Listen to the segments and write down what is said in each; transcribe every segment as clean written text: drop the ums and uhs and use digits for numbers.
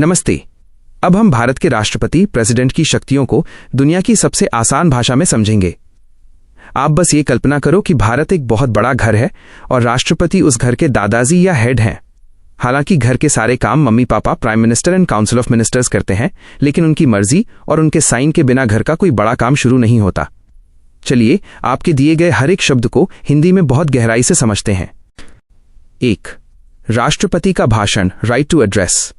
नमस्ते। अब हम भारत के राष्ट्रपति प्रेसिडेंट की शक्तियों को दुनिया की सबसे आसान भाषा में समझेंगे। आप बस ये कल्पना करो कि भारत एक बहुत बड़ा घर है और राष्ट्रपति उस घर के दादाजी या हेड हैं। हालांकि घर के सारे काम mummy papa, prime minister and council of ministers करते हैं, लेकिन उनकी मर्जी और उनके साइन के बिना घर का कोई बड़ा काम शुरू नहीं होता। चलिए आपके दिए गए हर एक शब्द को हिंदी में बहुत गहराई से समझते हैं। 1. राष्ट्रपति का भाषण, राइट टू एड्रेस।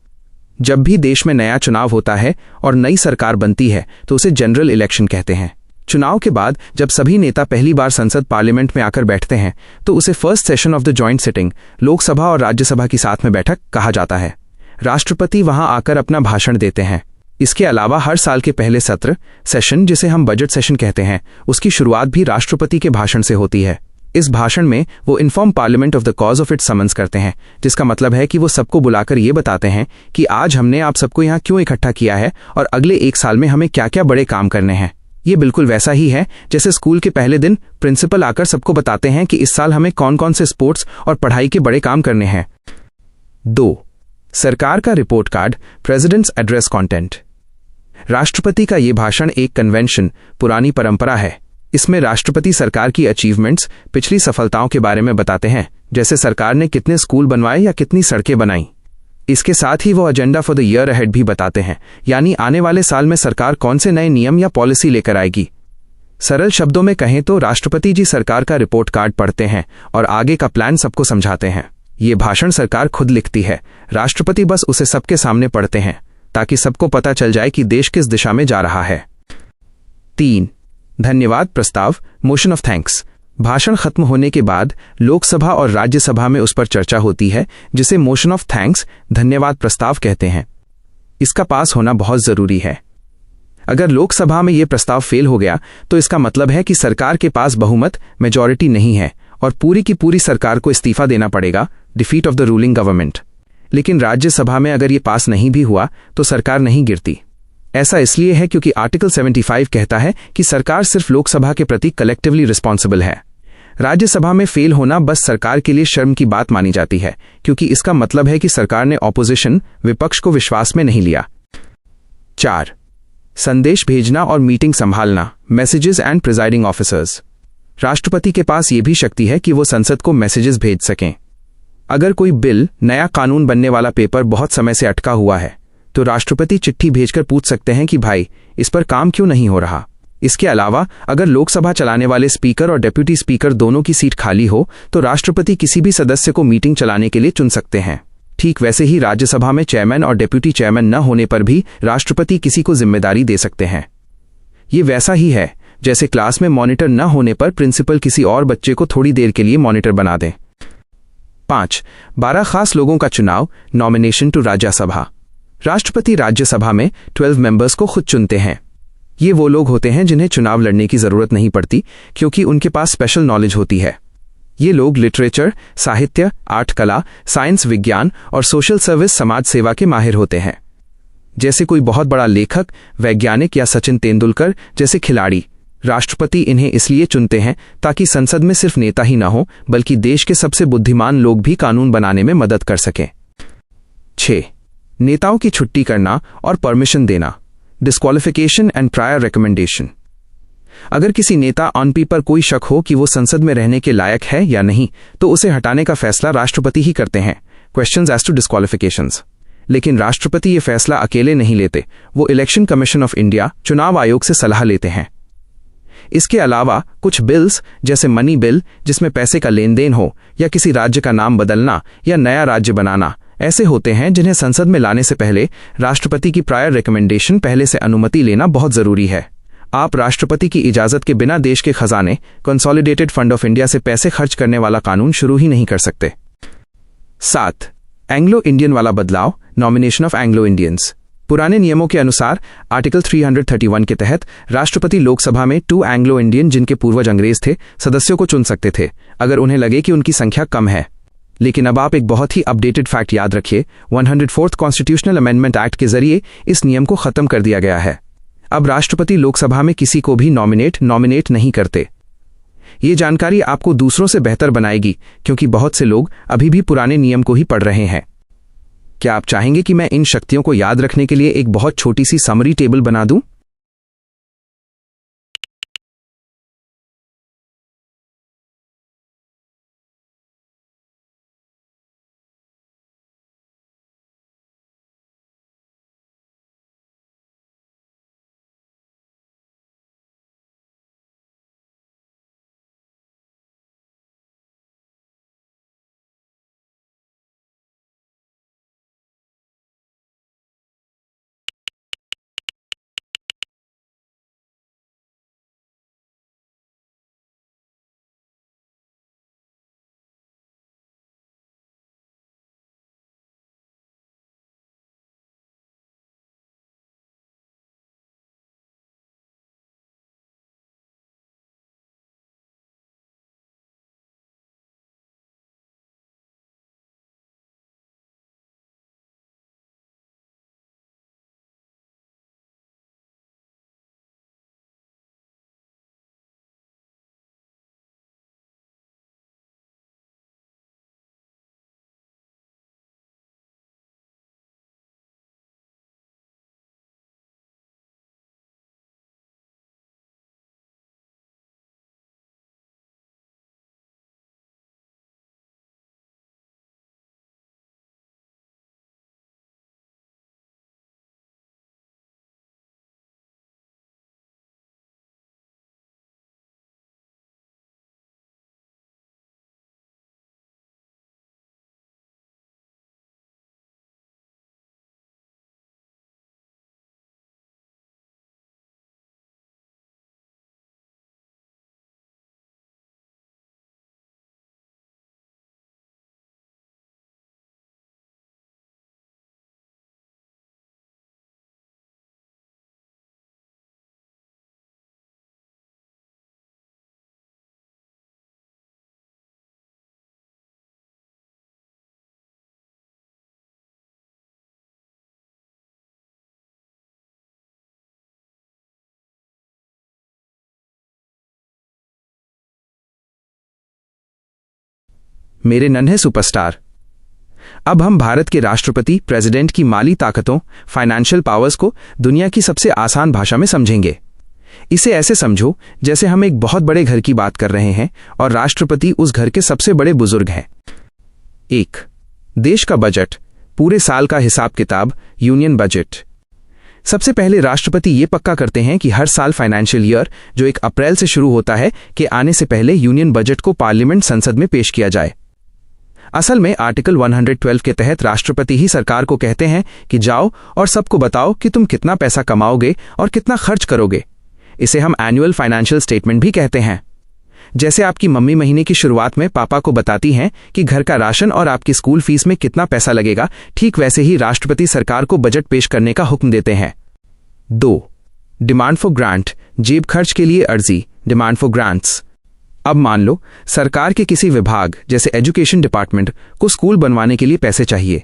जब भी देश में नया चुनाव होता है और नई सरकार बनती है तो उसे जनरल इलेक्शन कहते हैं। चुनाव के बाद जब सभी नेता पहली बार संसद पार्लियामेंट में आकर बैठते हैं तो उसे first session of the joint sitting, Lok Sabha और राज्यसभा की साथ में बैठक कहा जाता है। राष्ट्रपति वहां आकर अपना भाषण देते हैं। इसके अलावा हर साल के पहले सत्र, सेशन, जिसे हम बजट सेशन कहते हैं, उसकी शुरुआत भी राष्ट्रपति के भाषण से होती है। इस भाषण में वो inform parliament of the cause of its summons करते हैं, जिसका मतलब है कि वो सबको बुलाकर ये बताते हैं कि आज हमने आप सबको यहाँ क्यों इकट्ठा किया है और अगले एक साल में हमें क्या क्या बड़े काम करने हैं। ये बिल्कुल वैसा ही है जैसे स्कूल के पहले दिन प्रिंसिपल आकर सबको बताते हैं कि इस साल हमें कौन कौन से स्पोर्ट्स और पढ़ाई के बड़े काम करने हैं। 2. सरकार का report card, president's address content. राष्ट्रपति का ये भाषण एक कन्वेंशन, पुरानी परंपरा है। इसमें राष्ट्रपति सरकार की अचीवमेंट्स, पिछली सफलताओं के बारे में बताते हैं, जैसे सरकार ने कितने स्कूल बनवाए या कितनी सड़कें बनाई। इसके साथ ही वो agenda for the year ahead भी बताते हैं, यानी आने वाले साल में सरकार कौन से नए नियम या पॉलिसी लेकर आएगी। सरल शब्दों में कहें तो राष्ट्रपति जी सरकार का रिपोर्ट कार्ड पढ़ते हैं और आगे का प्लान सबको समझाते हैं। ये भाषण सरकार खुद लिखती है, राष्ट्रपति बस उसे सबके सामने पढ़ते हैं ताकि सबको पता चल जाए कि देश किस दिशा में जा रहा है। 3. धन्यवाद प्रस्ताव, मोशन ऑफ थैंक्स। भाषण खत्म होने के बाद लोकसभा और राज्यसभा में उस पर चर्चा होती है, जिसे मोशन ऑफ थैंक्स, धन्यवाद प्रस्ताव कहते हैं। इसका पास होना बहुत जरूरी है। अगर लोकसभा में यह प्रस्ताव फेल हो गया तो इसका मतलब है कि सरकार के पास बहुमत, मेजॉरिटी नहीं है और पूरी की पूरी सरकार को इस्तीफा देना पड़ेगा, defeat of the ruling government. लेकिन राज्यसभा में अगर ये पास नहीं भी हुआ तो सरकार नहीं गिरती। ऐसा इसलिए है क्योंकि आर्टिकल 75 कहता है कि सरकार सिर्फ लोकसभा के प्रति कलेक्टिवली रिस्पॉन्सिबल है। राज्यसभा में फेल होना बस सरकार के लिए शर्म की बात मानी जाती है, क्योंकि इसका मतलब है कि सरकार ने ऑपोजिशन, विपक्ष को विश्वास में नहीं लिया। 4. संदेश भेजना और मीटिंग संभालना, मैसेजेस एंड प्रिजाइडिंग ऑफिसर्स। राष्ट्रपति के पास ये भी शक्ति है कि वो संसद को मैसेजेस भेज सकें। अगर कोई बिल, नया कानून बनने वाला पेपर बहुत समय से अटका हुआ है तो राष्ट्रपति चिट्ठी भेजकर पूछ सकते हैं कि भाई इस पर काम क्यों नहीं हो रहा। इसके अलावा अगर लोकसभा चलाने वाले स्पीकर और डेप्यूटी स्पीकर दोनों की सीट खाली हो तो राष्ट्रपति किसी भी सदस्य को मीटिंग चलाने के लिए चुन सकते हैं। ठीक वैसे ही राज्यसभा में चेयरमैन और डेप्यूटी चेयरमैन न होने पर भी राष्ट्रपति किसी को जिम्मेदारी दे सकते हैं। ये वैसा ही है जैसे क्लास में मॉनिटर न होने पर प्रिंसिपल किसी और बच्चे को थोड़ी देर के लिए मॉनिटर बना दें। 5. 12 खास लोगों का चुनाव, नॉमिनेशन टू राज्यसभा। राष्ट्रपति राज्यसभा में 12 मेंबर्स को खुद चुनते हैं। ये वो लोग होते हैं जिन्हें चुनाव लड़ने की जरूरत नहीं पड़ती, क्योंकि उनके पास स्पेशल नॉलेज होती है। ये लोग लिटरेचर, साहित्य, आर्ट, कला, साइंस, विज्ञान और सोशल सर्विस, समाज सेवा के माहिर होते हैं। जैसे कोई बहुत बड़ा लेखक, वैज्ञानिक या सचिन तेंदुलकर जैसे खिलाड़ी। राष्ट्रपति इन्हें इसलिए चुनते हैं ताकि संसद में सिर्फ नेता ही ना हो, बल्कि देश के सबसे बुद्धिमान लोग भी कानून बनाने में मदद कर सकें। 6. नेताओं की छुट्टी करना और परमिशन देना, डिस्क्वालिफिकेशन एंड प्रायर रिकमेंडेशन। अगर किसी नेता ऑन पेपर कोई शक हो कि वो संसद में रहने के लायक है या नहीं तो उसे हटाने का फैसला राष्ट्रपति ही करते हैं, क्वेश्चंस एज टू डिस्क्वालिफिकेशंस। लेकिन राष्ट्रपति ये फैसला अकेले नहीं लेते, वो इलेक्शन कमीशन ऑफ इंडिया, चुनाव आयोग से सलाह लेते हैं। इसके अलावा कुछ बिल्स जैसे मनी बिल, जिसमें पैसे का लेन देन हो, या किसी राज्य का नाम बदलना या नया राज्य बनाना, ऐसे होते हैं जिन्हें संसद में लाने से पहले राष्ट्रपति की प्रायर रिकमेंडेशन, पहले से अनुमति लेना बहुत जरूरी है। आप राष्ट्रपति की इजाजत के बिना देश के खजाने, कंसोलिडेटेड फंड ऑफ इंडिया से पैसे खर्च करने वाला कानून शुरू ही नहीं कर सकते। 7. एंग्लो इंडियन वाला बदलाव, नॉमिनेशन ऑफ एंग्लो इंडियंस। पुराने नियमों के अनुसार आर्टिकल 331 के तहत राष्ट्रपति लोकसभा में 2 एंग्लो इंडियन, जिनके पूर्वज अंग्रेज थे, सदस्यों को चुन सकते थे अगर उन्हें लगे कि उनकी संख्या कम है। लेकिन अब आप एक बहुत ही अपडेटेड फैक्ट याद रखिए, 104th कॉन्स्टिट्यूशनल अमेंडमेंट एक्ट के जरिए इस नियम को खत्म कर दिया गया है। अब राष्ट्रपति लोकसभा में किसी को भी नॉमिनेट नहीं करते। ये जानकारी आपको दूसरों से बेहतर बनाएगी, क्योंकि बहुत से लोग अभी भी पुराने नियम को ही पढ़ रहे हैं। क्या आप चाहेंगे कि मैं इन शक्तियों को याद रखने के लिए एक बहुत छोटी सी समरी टेबल बना दूं? मेरे नन्हे सुपरस्टार, अब हम भारत के राष्ट्रपति प्रेसिडेंट की माली ताकतों, फाइनेंशियल पावर्स को दुनिया की सबसे आसान भाषा में समझेंगे। इसे ऐसे समझो जैसे हम एक बहुत बड़े घर की बात कर रहे हैं और राष्ट्रपति उस घर के सबसे बड़े बुजुर्ग हैं। 1. देश का बजट, पूरे साल का हिसाब किताब, यूनियन बजट। सबसे पहले राष्ट्रपति ये पक्का करते हैं कि हर साल फाइनेंशियल ईयर, जो 1 अप्रैल से शुरू होता है, के आने से पहले यूनियन बजट को पार्लियामेंट संसद में पेश किया जाए। असल में आर्टिकल 112 के तहत राष्ट्रपति ही सरकार को कहते हैं कि जाओ और सबको बताओ कि तुम कितना पैसा कमाओगे और कितना खर्च करोगे। इसे हम एनुअल फाइनेंशियल स्टेटमेंट भी कहते हैं। जैसे आपकी मम्मी महीने की शुरुआत में पापा को बताती हैं कि घर का राशन और आपकी स्कूल फीस में कितना पैसा लगेगा, ठीक वैसे ही राष्ट्रपति सरकार को बजट पेश करने का हुक्म देते हैं। 2. डिमांड फॉर ग्रांट, जेब खर्च के लिए अर्जी, डिमांड फॉर ग्रांट्स। अब मान लो सरकार के किसी विभाग जैसे एजुकेशन डिपार्टमेंट को स्कूल बनवाने के लिए पैसे चाहिए।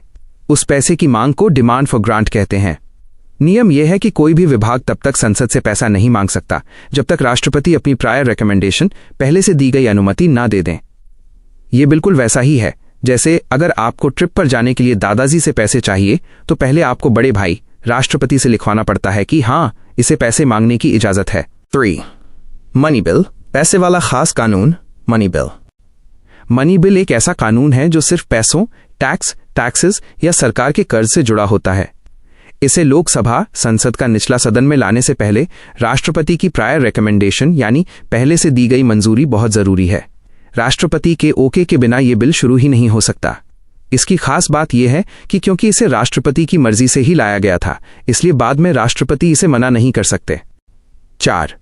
उस पैसे की मांग को डिमांड फॉर ग्रांट कहते हैं। नियम यह है कि कोई भी विभाग तब तक संसद से पैसा नहीं मांग सकता जब तक राष्ट्रपति अपनी प्रायर रिकमेंडेशन, पहले से दी गई अनुमति ना दे दें। यह बिल्कुल वैसा ही है जैसे अगर आपको ट्रिप पर जाने के लिए दादाजी से पैसे चाहिए तो पहले आपको बड़े भाई राष्ट्रपति से लिखवाना पड़ता है कि हाँ, इसे पैसे मांगने की इजाजत है। 3. मनी बिल, पैसे वाला खास कानून, मनी बिल। मनी बिल एक ऐसा कानून है जो सिर्फ पैसों, टैक्सेस या सरकार के कर्ज से जुड़ा होता है। इसे लोकसभा, संसद का निचला सदन में लाने से पहले राष्ट्रपति की प्रायर रिकमेंडेशन यानी पहले से दी गई मंजूरी बहुत जरूरी है। राष्ट्रपति के ओके के बिना यह बिल शुरू ही नहीं हो सकता। इसकी खास बात यह है कि क्योंकि इसे राष्ट्रपति की मर्जी से ही लाया गया था, इसलिए बाद में राष्ट्रपति इसे मना नहीं कर सकते। 4.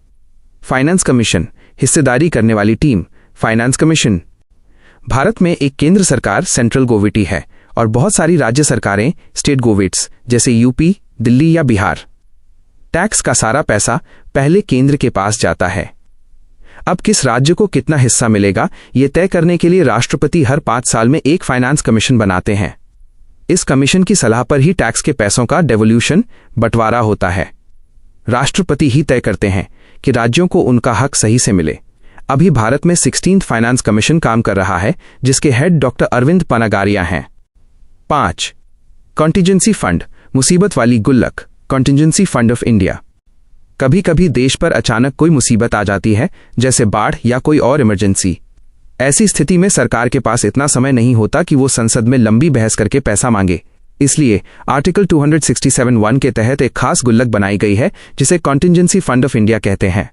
फाइनेंस कमीशन, हिस्सेदारी करने वाली टीम, फाइनेंस कमीशन। भारत में एक केंद्र सरकार सेंट्रल गवर्नमेंट है और बहुत सारी राज्य सरकारें स्टेट गवर्नमेंट्स जैसे यूपी, दिल्ली या बिहार। टैक्स का सारा पैसा पहले केंद्र के पास जाता है। अब किस राज्य को कितना हिस्सा मिलेगा, यह तय करने के लिए राष्ट्रपति हर 5 साल में एक फाइनेंस कमीशन बनाते हैं। इस कमीशन की सलाह पर ही टैक्स के पैसों का डेवोल्यूशन, बंटवारा होता है। राष्ट्रपति ही तय करते हैं कि राज्यों को उनका हक सही से मिले। अभी भारत में 16th फाइनेंस कमीशन काम कर रहा है, जिसके हेड डॉक्टर अरविंद पनागारिया हैं। 5. कॉन्टिजेंसी फंड, मुसीबत वाली गुल्लक, कॉन्टिजेंसी फंड ऑफ इंडिया। कभी कभी देश पर अचानक कोई मुसीबत आ जाती है, जैसे बाढ़ या कोई और इमरजेंसी। ऐसी स्थिति में सरकार के पास इतना समय नहीं होता कि वो संसद में लंबी बहस करके पैसा मांगे। इसलिए आर्टिकल 267(1) के तहत एक खास गुल्लक बनाई गई है जिसे कॉन्टिजेंसी फंड ऑफ इंडिया कहते हैं।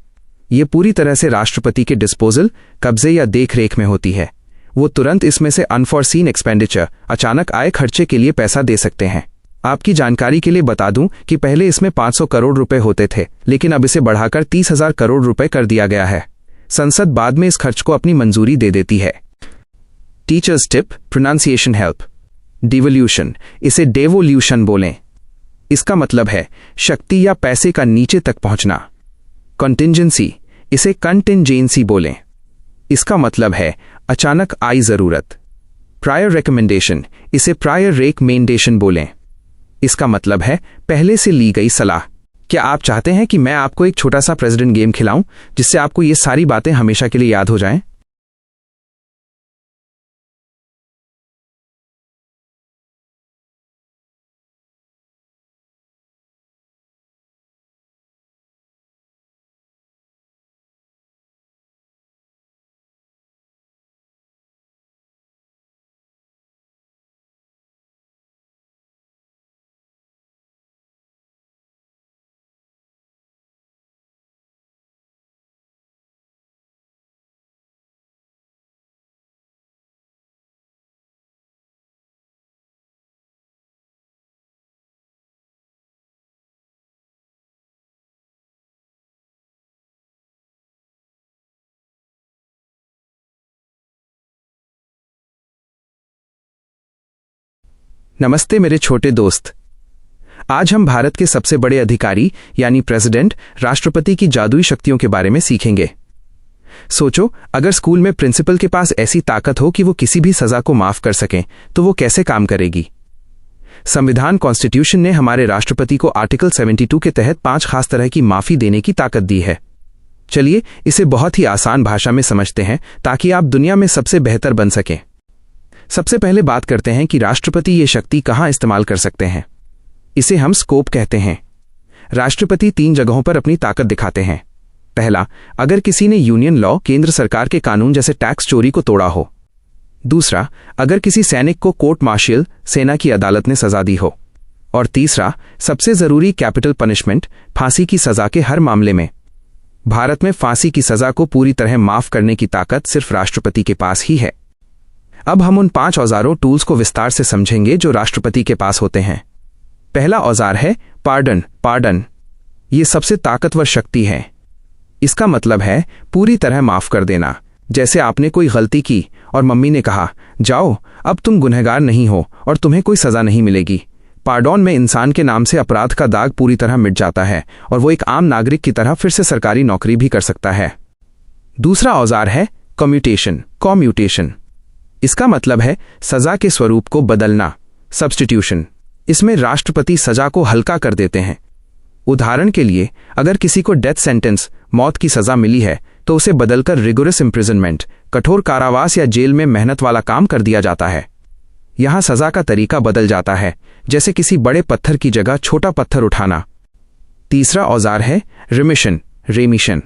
ये पूरी तरह से राष्ट्रपति के डिस्पोजल, कब्जे या देखरेख में होती है। वो तुरंत इसमें से अनफॉरसीन एक्सपेंडिचर, अचानक आए खर्चे के लिए पैसा दे सकते हैं। आपकी जानकारी के लिए बता दूं कि पहले इसमें 500 करोड़ रुपए होते थे, लेकिन अब इसे बढ़ाकर 30,000 करोड़ रुपए कर दिया गया है। संसद बाद में इस खर्च को अपनी मंजूरी दे देती है। Teachers tip, pronunciation help. Devolution, इसे डेवोल्यूशन बोलें। इसका मतलब है शक्ति या पैसे का नीचे तक पहुंचना। कॉन्टिंजेंसी, इसे कंटिंजेंसी बोलें। इसका मतलब है अचानक आई जरूरत। प्रायर रिकमेंडेशन, इसे प्रायर रिकमेंडेशन बोलें। इसका मतलब है पहले से ली गई सलाह। क्या आप चाहते हैं कि मैं आपको एक छोटा सा प्रेसिडेंट गेम खिलाऊं जिससे आपको ये सारी बातें हमेशा के लिए याद हो जाएं? नमस्ते मेरे छोटे दोस्त। आज हम भारत के सबसे बड़े अधिकारी यानी प्रेसिडेंट, राष्ट्रपति की जादुई शक्तियों के बारे में सीखेंगे। सोचो, अगर स्कूल में प्रिंसिपल के पास ऐसी ताकत हो कि वो किसी भी सजा को माफ कर सकें, तो वो कैसे काम करेगी? संविधान कॉन्स्टिट्यूशन ने हमारे राष्ट्रपति को आर्टिकल 72 के तहत 5 खास तरह की माफी देने की ताकत दी है। चलिए इसे बहुत ही आसान भाषा में समझते हैं ताकि आप दुनिया में सबसे बेहतर बन सकें। सबसे पहले बात करते हैं कि राष्ट्रपति ये शक्ति कहां इस्तेमाल कर सकते हैं। इसे हम स्कोप कहते हैं। राष्ट्रपति 3 जगहों पर अपनी ताकत दिखाते हैं। पहला, अगर किसी ने यूनियन लॉ, केंद्र सरकार के कानून जैसे टैक्स चोरी को तोड़ा हो। दूसरा, अगर किसी सैनिक को कोर्ट मार्शियल, सेना की अदालत ने सजा दी हो। और तीसरा, सबसे जरूरी, कैपिटल पनिशमेंट, फांसी की सजा के हर मामले में। भारत में फांसी की सजा को पूरी तरह माफ करने की ताकत सिर्फ राष्ट्रपति के पास ही है। अब हम उन 5 औजारों, टूल्स को विस्तार से समझेंगे जो राष्ट्रपति के पास होते हैं। पहला औजार है पार्डन। ये सबसे ताकतवर शक्ति है। इसका मतलब है पूरी तरह माफ कर देना। जैसे आपने कोई गलती की और मम्मी ने कहा, जाओ अब तुम गुनहगार नहीं हो और तुम्हें कोई सजा नहीं मिलेगी। पार्डन में इंसान के नाम से अपराध का दाग पूरी तरह मिट जाता है और वो एक आम नागरिक की तरह फिर से सरकारी नौकरी भी कर सकता है। दूसरा औजार है कम्यूटेशन। इसका मतलब है सजा के स्वरूप को बदलना, सब्स्टिट्यूशन। इसमें राष्ट्रपति सजा को हल्का कर देते हैं। उदाहरण के लिए, अगर किसी को डेथ सेंटेंस, मौत की सजा मिली है, तो उसे बदलकर रिगोरस इम्प्रिजनमेंट, कठोर कारावास या जेल में मेहनत वाला काम कर दिया जाता है। यहां सजा का तरीका बदल जाता है, जैसे किसी बड़े पत्थर की जगह छोटा पत्थर उठाना। तीसरा औजार है रेमिशन।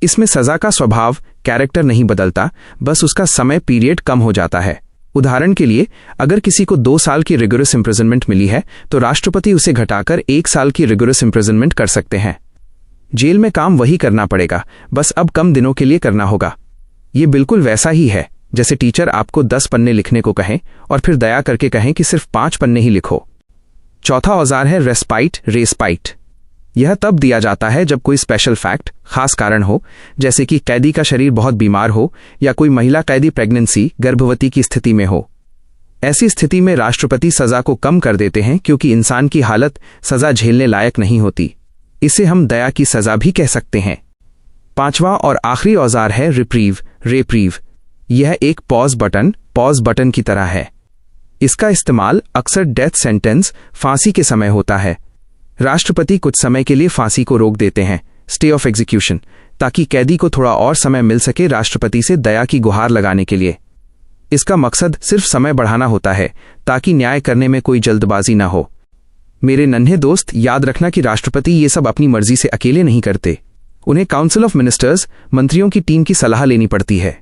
इसमें सजा का स्वभाव, कैरेक्टर नहीं बदलता, बस उसका समय पीरियड कम हो जाता है। उदाहरण के लिए, अगर किसी को 2 साल की रिगोरस इम्प्रिजनमेंट मिली है, तो राष्ट्रपति उसे घटाकर 1 साल की रिगोरस इम्प्रिजनमेंट कर सकते हैं। जेल में काम वही करना पड़ेगा, बस अब कम दिनों के लिए करना होगा। ये बिल्कुल वैसा ही है जैसे टीचर आपको 10 पन्ने लिखने को कहें और फिर दया करके कहें कि सिर्फ 5 पन्ने ही लिखो। चौथा औजार है रेस्पाइट। यह तब दिया जाता है जब कोई स्पेशल फैक्ट, खास कारण हो, जैसे कि कैदी का शरीर बहुत बीमार हो या कोई महिला कैदी प्रेगनेंसी, गर्भवती की स्थिति में हो। ऐसी स्थिति में राष्ट्रपति सजा को कम कर देते हैं क्योंकि इंसान की हालत सजा झेलने लायक नहीं होती। इसे हम दया की सजा भी कह सकते हैं। 5वां और आखिरी औजार है रेप्रीव। यह एक पॉज बटन की तरह है। इसका इस्तेमाल अक्सर डेथ सेंटेंस, फांसी के समय होता है। राष्ट्रपति कुछ समय के लिए फांसी को रोक देते हैं, स्टे ऑफ एग्जीक्यूशन, ताकि कैदी को थोड़ा और समय मिल सके राष्ट्रपति से दया की गुहार लगाने के लिए। इसका मकसद सिर्फ समय बढ़ाना होता है ताकि न्याय करने में कोई जल्दबाजी ना हो। मेरे नन्हे दोस्त, याद रखना कि राष्ट्रपति ये सब अपनी मर्जी से अकेले नहीं करते। उन्हें काउंसिल ऑफ मिनिस्टर्स, मंत्रियों की टीम की सलाह लेनी पड़ती है।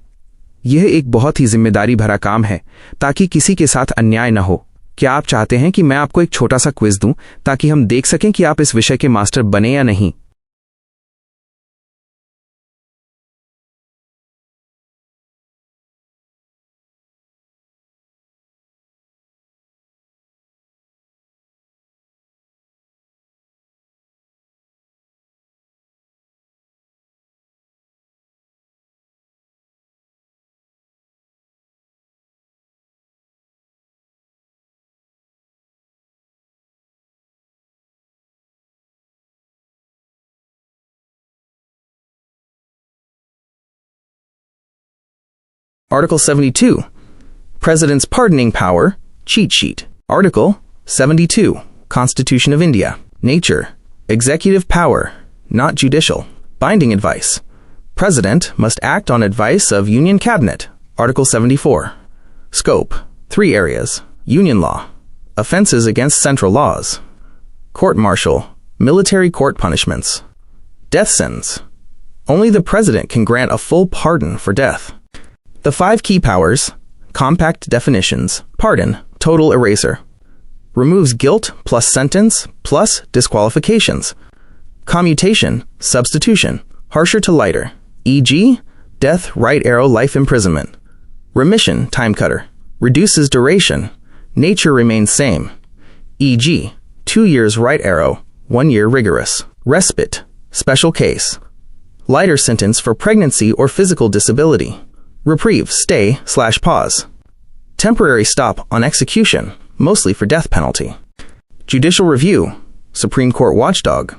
यह एक बहुत ही जिम्मेदारी भरा काम है ताकि किसी के साथ अन्याय न हो। क्या आप चाहते हैं कि मैं आपको एक छोटा सा क्विज दूं ताकि हम देख सकें कि आप इस विषय के मास्टर बने या नहीं? Article 72. President's pardoning power, cheat sheet. Article 72. Constitution of India. Nature. Executive power, not judicial. Binding advice. President must act on advice of Union Cabinet. Article 74. Scope. 3 areas. Union law. Offenses against central laws. Court-martial. Military court punishments. Death sentence. Only the President can grant a full pardon for death. The 5 key powers, compact definitions. Pardon, total eraser. Removes guilt plus sentence plus disqualifications. Commutation, substitution, harsher to lighter. E.g., death, right arrow, life imprisonment. Remission, time cutter. Reduces duration. Nature remains same. E.g., 2 years right arrow, 1 year rigorous. Respite, special case. Lighter sentence for pregnancy or physical disability. Reprieve, stay/pause. Temporary stop on execution, mostly for death penalty. Judicial review, Supreme Court watchdog.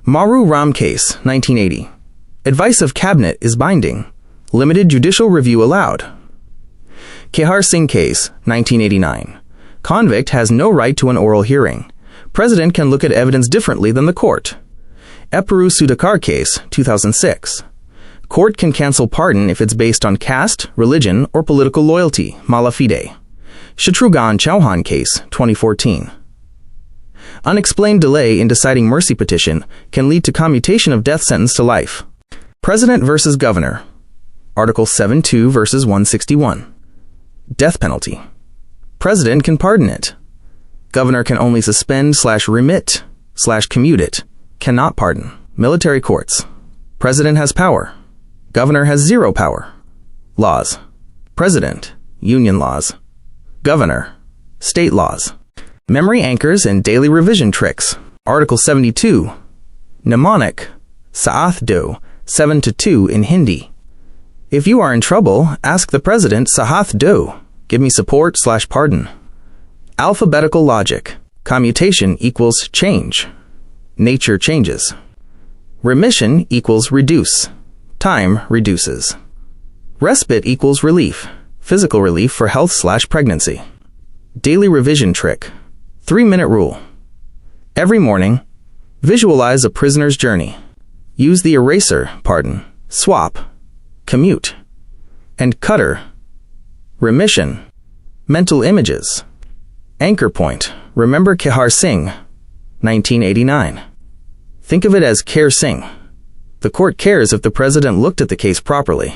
Maru Ram case, 1980. Advice of cabinet is binding. Limited judicial review allowed. Kehar Singh case, 1989. Convict has no right to an oral hearing. President can look at evidence differently than the court. Epuru Sudhakar case, 2006. Court can cancel pardon if it's based on caste, religion, or political loyalty, mala fide. Shatrughan Chauhan case, 2014. Unexplained delay in deciding mercy petition can lead to commutation of death sentence to life. President versus Governor. Article 72 versus 161. Death penalty. President can pardon it. Governor can only suspend/remit/commute it. Cannot pardon. Military courts. President has power. Governor has 0 power. Laws. President, Union laws. Governor, state laws. Memory anchors and daily revision tricks. Article 72. Mnemonic, Saath Do, 7-2 in Hindi. If you are in trouble, ask the President Saath Do. Give me support/pardon. Alphabetical logic. Commutation equals change. Nature changes. Remission equals reduce. Time reduces. Respite equals relief. Physical relief for health/pregnancy. Daily revision trick. 3-minute rule. Every morning, visualize a prisoner's journey. Use the eraser, pardon, swap, commute, and cutter. Remission. Mental images. Anchor point. Remember Kehar Singh, 1989. Think of it as Kher Singh. The court cares if the president looked at the case properly,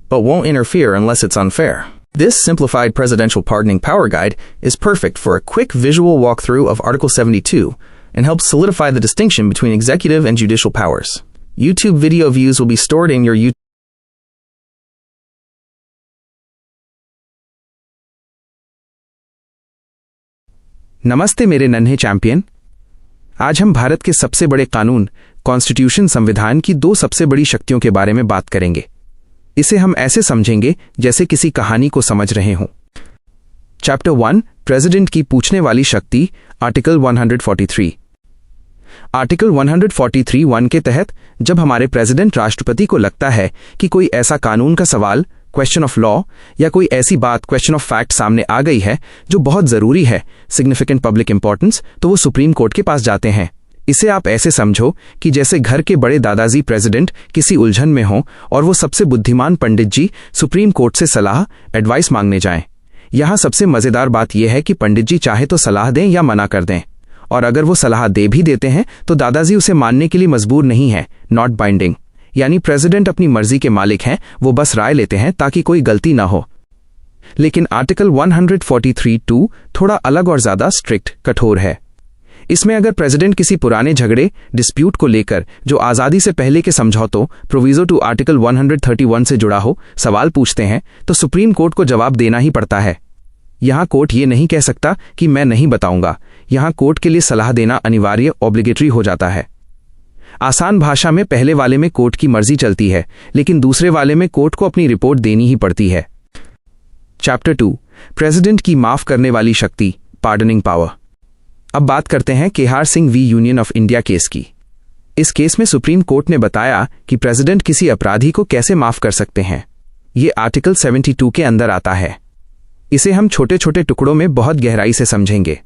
but won't interfere unless it's unfair. This simplified presidential pardoning power guide is perfect for a quick visual walkthrough of Article 72 and helps solidify the distinction between executive and judicial powers. YouTube video views will be stored in your YouTube. नमस्ते मेरे नन्हे champion. आज हम भारत के सबसे बड़े कानून, constitution, संविधान की 2 सबसे बड़ी शक्तियों के बारे में बात करेंगे। इसे हम ऐसे समझेंगे जैसे किसी कहानी को समझ रहे हों। चैप्टर 1, प्रेसिडेंट की पूछने वाली शक्ति, आर्टिकल 143। आर्टिकल 143(1) के तहत जब हमारे प्रेसिडेंट राष्ट्रपति को लगता है कि कोई ऐसा कानून का सवाल, क्वेश्चन ऑफ लॉ, या कोई ऐसी बात, क्वेश्चन ऑफ फैक्ट, सामने आ गई है जो बहुत जरूरी है, सिग्निफिकेंट पब्लिक इंपॉर्टेंस, तो वो सुप्रीम कोर्ट के पास जाते हैं। इसे आप ऐसे समझो कि जैसे घर के बड़े दादाजी प्रेसिडेंट किसी उलझन में हों और वो सबसे बुद्धिमान पंडित जी सुप्रीम कोर्ट से सलाह एडवाइस मांगने जाएं। यहाँ सबसे मजेदार बात यह है कि पंडित जी चाहे तो सलाह दें या मना कर दें, और अगर वो सलाह दे भी देते हैं तो दादाजी उसे मानने के लिए मजबूर नहीं है, नॉट बाइंडिंग। यानी प्रेसिडेंट अपनी मर्जी के मालिक हैं, वो बस राय लेते हैं ताकि कोई गलती ना हो। लेकिन आर्टिकल 143(2) थोड़ा अलग और ज्यादा स्ट्रिक्ट, कठोर है। इसमें अगर प्रेसिडेंट किसी पुराने झगड़े डिस्प्यूट को लेकर जो आज़ादी से पहले के समझौतों प्रोविजो टू आर्टिकल 131 से जुड़ा हो सवाल पूछते हैं तो सुप्रीम कोर्ट को जवाब देना ही पड़ता है। यहाँ कोर्ट ये नहीं कह सकता कि मैं नहीं बताऊंगा। यहाँ कोर्ट के लिए सलाह देना अनिवार्य, ऑब्लिगेटरी हो जाता है। आसान भाषा में पहले वाले में कोर्ट की मर्जी चलती है, लेकिन दूसरे वाले में कोर्ट को अपनी रिपोर्ट देनी ही पड़ती है। चैप्टर 2, प्रेसिडेंट की माफ करने वाली शक्ति, पार्डनिंग पावर। अब बात करते हैं Kehar Singh v union of India case की। इस केस में सुप्रीम कोर्ट ने बताया कि प्रेसिडेंट किसी अपराधी को कैसे माफ कर सकते हैं। ये आर्टिकल 72 के अंदर आता है। इसे हम छोटे छोटे टुकड़ों में बहुत गहराई से समझेंगे।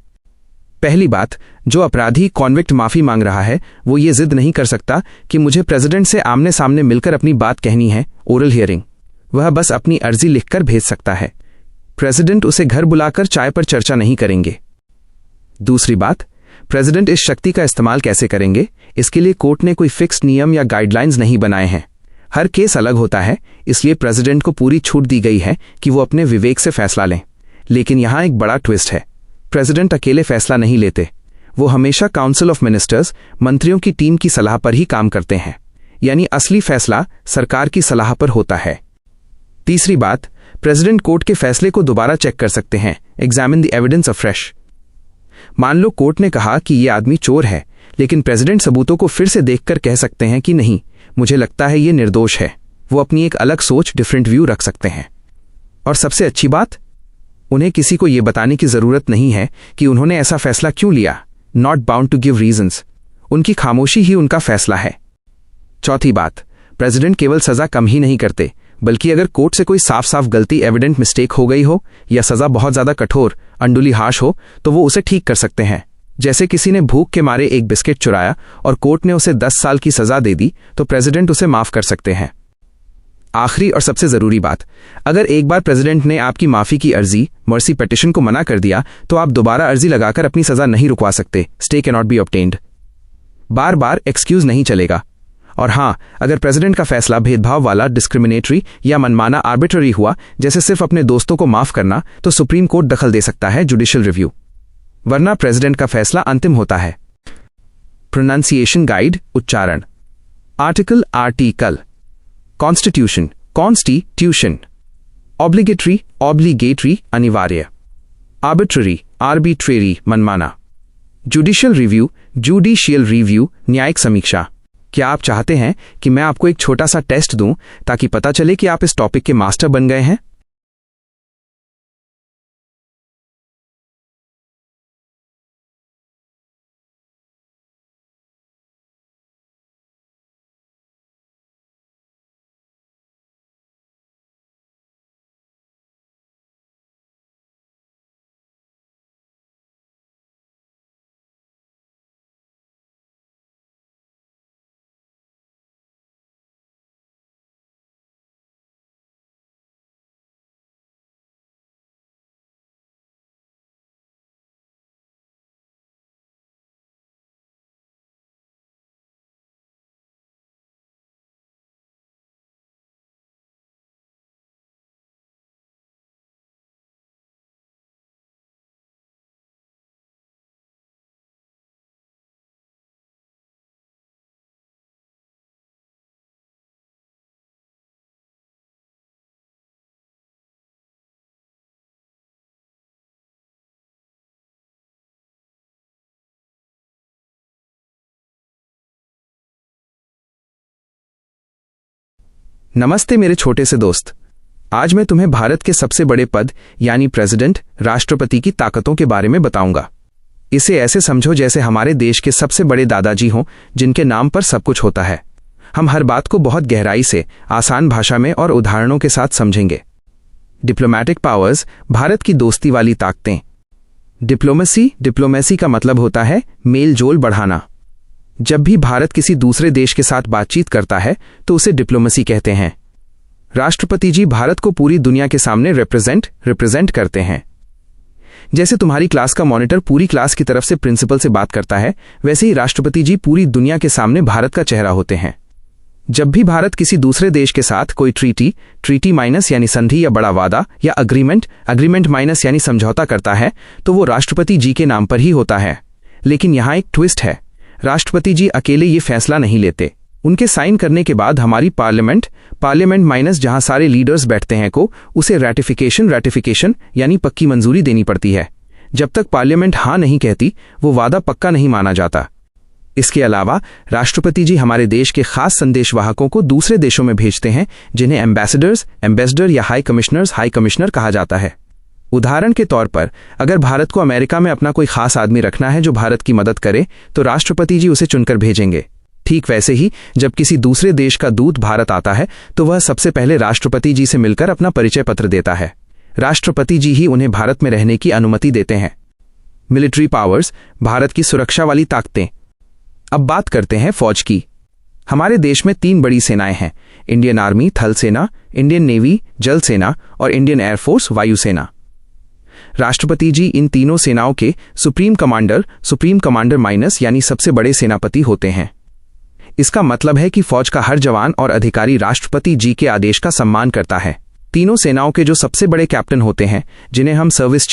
पहली बात, जो अपराधी कॉन्विक्ट माफी मांग रहा है वो ये जिद नहीं कर सकता कि मुझे प्रेसिडेंट से आमने सामने मिलकर अपनी बात कहनी है, ओरल हियरिंग। वह बस अपनी अर्जी लिखकर भेज सकता है। प्रेसिडेंट उसे घर बुलाकर चाय पर चर्चा नहीं करेंगे। दूसरी बात, प्रेसिडेंट इस शक्ति का इस्तेमाल कैसे करेंगे, इसके लिए कोर्ट ने कोई फिक्स्ड नियम या गाइडलाइंस नहीं बनाए हैं। हर केस अलग होता है, इसलिए प्रेसिडेंट को पूरी छूट दी गई है कि वो अपने विवेक से फैसला लें। लेकिन यहाँ एक बड़ा ट्विस्ट है, प्रेसिडेंट अकेले फैसला नहीं लेते। वो हमेशा काउंसिल ऑफ मिनिस्टर्स, मंत्रियों की टीम की सलाह पर ही काम करते हैं। यानी असली फैसला सरकार की सलाह पर होता है। तीसरी बात, प्रेसिडेंट कोर्ट के फैसले को दोबारा चेक कर सकते हैं, एग्जामिन द एविडेंस अफ्रेश। मान लो कोर्ट ने कहा कि ये आदमी चोर है, लेकिन प्रेसिडेंट सबूतों को फिर से देखकर कह सकते हैं कि नहीं, मुझे लगता है ये निर्दोष है। वो अपनी एक अलग सोच, डिफरेंट व्यू रख सकते हैं। और सबसे अच्छी बात, उन्हें किसी को यह बताने की जरूरत नहीं है कि उन्होंने ऐसा फैसला क्यों लिया, not bound to give reasons. उनकी खामोशी ही उनका फैसला है। चौथी बात, प्रेसिडेंट केवल सजा कम ही नहीं करते, बल्कि अगर कोर्ट से कोई साफ साफ गलती, एविडेंट मिस्टेक हो गई हो या सजा बहुत ज्यादा कठोर, अंडुली हार्श हो, तो वो उसे ठीक कर सकते हैं। जैसे किसी ने भूख के मारे एक बिस्किट चुराया और कोर्ट ने उसे 10 साल की सजा दे दी, तो प्रेसिडेंट उसे माफ कर सकते हैं। आखिरी और सबसे जरूरी बात, अगर एक बार प्रेसिडेंट ने आपकी माफी की अर्जी, मर्सी पिटिशन को मना कर दिया, तो आप दोबारा अर्जी लगाकर अपनी सजा नहीं रुकवा सकते। Stay can not be obtained. Bar bar excuse नहीं चलेगा। और हाँ, अगर प्रेसिडेंट का फैसला भेदभाव वाला, डिस्क्रिमिनेटरी या मनमाना, आर्बिट्ररी हुआ, जैसे सिर्फ अपने दोस्तों को माफ करना, तो सुप्रीम कोर्ट दखल दे सकता है, जुडिशियल रिव्यू। वरना प्रेसिडेंट का फैसला अंतिम होता है। प्रोनाउंसिएशन गाइड, उच्चारण। Article, article. Constitution, constitution. Obligatory, obligatory, अनिवार्य। आर्बिट्ररी, आर्बिट्रेरी, मनमाना। जुडिशियल रिव्यू, जुडिशियल रिव्यू, न्यायिक समीक्षा। क्या आप चाहते हैं कि मैं आपको एक छोटा सा टेस्ट दूं ताकि पता चले कि आप इस टॉपिक के मास्टर बन गए हैं? नमस्ते मेरे छोटे से दोस्त। आज मैं तुम्हें भारत के सबसे बड़े पद यानी प्रेसिडेंट, राष्ट्रपति की ताकतों के बारे में बताऊंगा। इसे ऐसे समझो जैसे हमारे देश के सबसे बड़े दादाजी हों, जिनके नाम पर सब कुछ होता है। हम हर बात को बहुत गहराई से, आसान भाषा में और उदाहरणों के साथ समझेंगे। डिप्लोमैटिक पावर्स, भारत की दोस्ती वाली ताकतें। डिप्लोमेसी का मतलब होता है मेल जोल बढ़ाना। जब भी भारत किसी दूसरे देश के साथ बातचीत करता है तो उसे डिप्लोमेसी कहते हैं। राष्ट्रपति जी भारत को पूरी दुनिया के सामने रिप्रेजेंट करते हैं। जैसे तुम्हारी क्लास का मॉनिटर पूरी क्लास की तरफ से प्रिंसिपल से बात करता है, वैसे ही राष्ट्रपति जी पूरी दुनिया के सामने भारत का चेहरा होते हैं। जब भी भारत किसी दूसरे देश के साथ कोई ट्रीटी माइनस यानी संधि या बड़ा वादा या अग्रीमेंट माइनस यानी समझौता करता है तो वो राष्ट्रपति जी के नाम पर ही होता है। लेकिन यहाँ एक ट्विस्ट है, राष्ट्रपति जी अकेले ये फैसला नहीं लेते। उनके साइन करने के बाद हमारी पार्लियामेंट माइनस जहां सारे लीडर्स बैठते हैं को उसे रैटिफिकेशन यानी पक्की मंजूरी देनी पड़ती है। जब तक पार्लियामेंट हाँ नहीं कहती वो वादा पक्का नहीं माना जाता। इसके अलावा राष्ट्रपति जी हमारे देश के खास संदेशवाहकों को दूसरे देशों में भेजते हैं, जिन्हें एम्बेसडर या हाई कमिश्नर कहा जाता है। उदाहरण के तौर पर अगर भारत को अमेरिका में अपना कोई खास आदमी रखना है जो भारत की मदद करे तो राष्ट्रपति जी उसे चुनकर भेजेंगे। ठीक वैसे ही जब किसी दूसरे देश का दूत भारत आता है तो वह सबसे पहले राष्ट्रपति जी से मिलकर अपना परिचय पत्र देता है। राष्ट्रपति जी ही उन्हें भारत में रहने की अनुमति देते हैं। मिलिट्री पावर्स, भारत की सुरक्षा वाली ताकतें। अब बात करते हैं फौज की। हमारे देश में 3 बड़ी सेनाएं हैं, इंडियन आर्मी थल सेना, इंडियन नेवी जल सेना और इंडियन एयरफोर्स वायुसेना। राष्ट्रपति जी इन तीनों सेनाओं के सुप्रीम कमांडर माइनस यानी सबसे बड़े सेनापति होते हैं। इसका मतलब है कि फौज का हर जवान और अधिकारी राष्ट्रपति जी के आदेश का सम्मान करता है। तीनों सेनाओं के जो सबसे बड़े कैप्टन होते हैं, जिन्हें हम सर्विस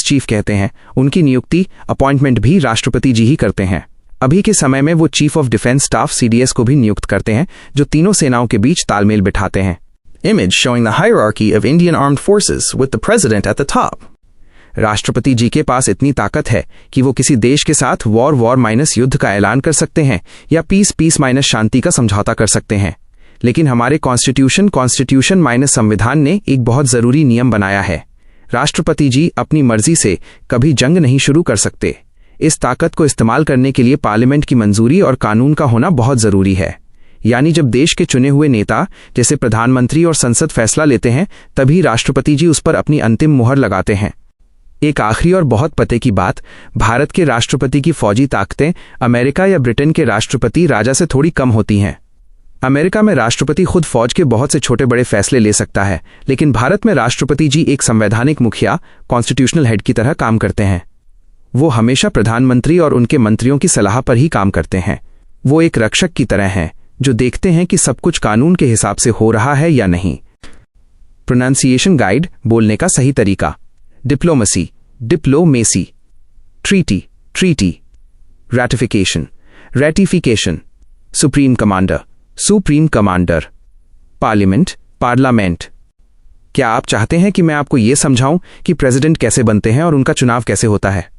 चीफ कहते हैं, उनकी नियुक्ति अपॉइंटमेंट भी राष्ट्रपति जी ही करते हैं। अभी के समय में वो chief of defence staff CDS को भी नियुक्त करते हैं, जो तीनों सेनाओं के बीच तालमेल बिठाते हैं। Image showing the hierarchy of Indian armed forces with the president at the top. राष्ट्रपति जी के पास इतनी ताकत है कि वो किसी देश के साथ वॉर माइनस युद्ध का ऐलान कर सकते हैं या पीस माइनस शांति का समझौता कर सकते हैं। लेकिन हमारे कॉन्स्टिट्यूशन माइनस संविधान ने एक बहुत जरूरी नियम बनाया है, राष्ट्रपति जी अपनी मर्जी से कभी जंग नहीं शुरू कर सकते। इस ताकत को इस्तेमाल करने के लिए पार्लियामेंट की मंजूरी और कानून का होना बहुत जरूरी है। यानी जब देश के चुने हुए नेता जैसे प्रधानमंत्री और संसद फैसला लेते हैं तभी राष्ट्रपति जी उस पर अपनी अंतिम मुहर लगाते हैं। एक आखिरी और बहुत पते की बात, भारत के राष्ट्रपति की फौजी ताकतें अमेरिका या ब्रिटेन के राष्ट्रपति राजा से थोड़ी कम होती हैं। अमेरिका में राष्ट्रपति खुद फौज के बहुत से छोटे बड़े फैसले ले सकता है, लेकिन भारत में राष्ट्रपति जी एक संवैधानिक मुखिया कॉन्स्टिट्यूशनल हेड की तरह काम करते हैं। वो हमेशा प्रधानमंत्री और उनके मंत्रियों की सलाह पर ही काम करते हैं। वो एक रक्षक की तरह हैं जो देखते हैं कि सब कुछ कानून के हिसाब से हो रहा है या नहीं। प्रोनाउंसिएशन गाइड, बोलने का सही तरीका। Diplomacy, treaty, ratification, supreme commander, parliament. क्या आप चाहते हैं कि मैं आपको यह समझाऊं कि प्रेसिडेंट कैसे बनते हैं और उनका चुनाव कैसे होता है?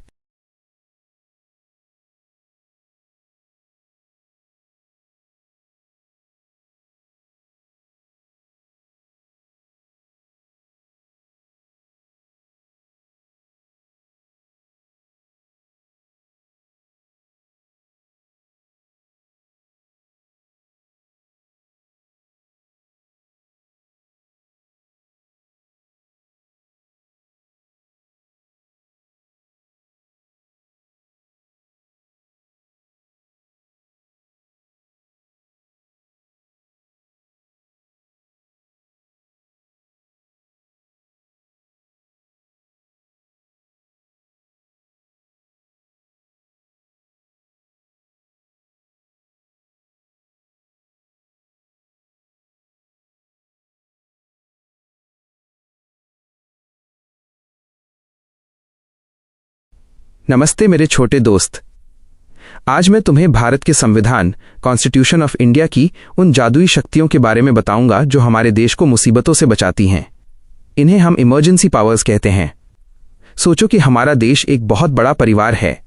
नमस्ते मेरे छोटे दोस्त। आज मैं तुम्हें भारत के संविधान कॉन्स्टिट्यूशन ऑफ इंडिया की उन जादुई शक्तियों के बारे में बताऊंगा जो हमारे देश को मुसीबतों से बचाती हैं। इन्हें हम इमरजेंसी पावर्स कहते हैं। सोचो कि हमारा देश एक बहुत बड़ा परिवार है।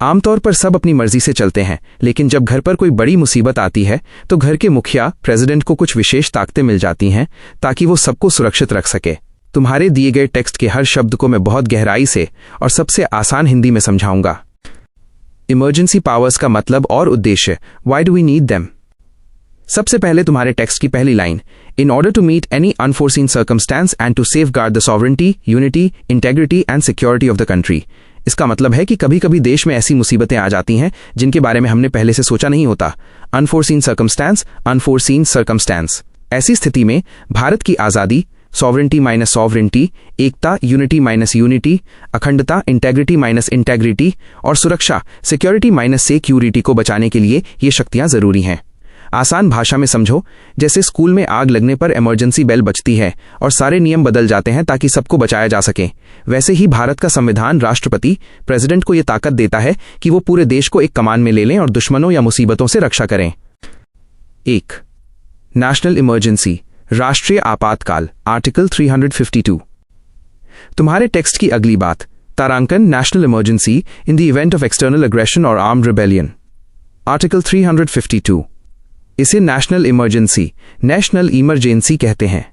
आमतौर पर सब अपनी मर्जी से चलते हैं, लेकिन जब घर पर कोई बड़ी मुसीबत आती है तो घर के मुखिया प्रेसिडेंट को कुछ विशेष ताकतें मिल जाती हैं ताकि वो सबको सुरक्षित रख सके। तुम्हारे दिए गए टेक्स्ट के हर शब्द को मैं बहुत गहराई से और सबसे आसान हिंदी में समझाऊंगा। इमरजेंसी पावर्स का मतलब और उद्देश्य, why do we need them. सबसे पहले तुम्हारे टेक्स्ट की पहली line, in order to meet any unforeseen circumstance and to safeguard the sovereignty, unity, integrity and security of the country. इसका मतलब है कि कभी कभी देश में ऐसी मुसीबतें आ जाती हैं जिनके बारे में हमने पहले से सोचा नहीं होता। Unforeseen circumstance. ऐसी स्थिति में भारत की आज़ादी, सॉवरेंटी माइनस सॉवरेंटी, एकता यूनिटी माइनस यूनिटी, अखंडता इंटेग्रिटी माइनस इंटेग्रिटी और सुरक्षा सिक्योरिटी माइनस सिक्योरिटी को बचाने के लिए ये शक्तियां जरूरी हैं। आसान भाषा में समझो, जैसे स्कूल में आग लगने पर इमरजेंसी बेल बजती है और सारे नियम बदल जाते हैं ताकि सबको बचाया जा सके, वैसे ही भारत का संविधान राष्ट्रपति प्रेसिडेंट को यह ताकत देता है कि वो पूरे देश को एक कमान में ले लें और दुश्मनों या मुसीबतों से रक्षा करें। 1. नेशनल इमरजेंसी, राष्ट्रीय आपातकाल, आर्टिकल 352। तुम्हारे टेक्स्ट की अगली बात, तारांकन national emergency in the event of external aggression और आर्म्ड रिबेलियन, आर्टिकल 352। इसे नेशनल इमरजेंसी कहते हैं।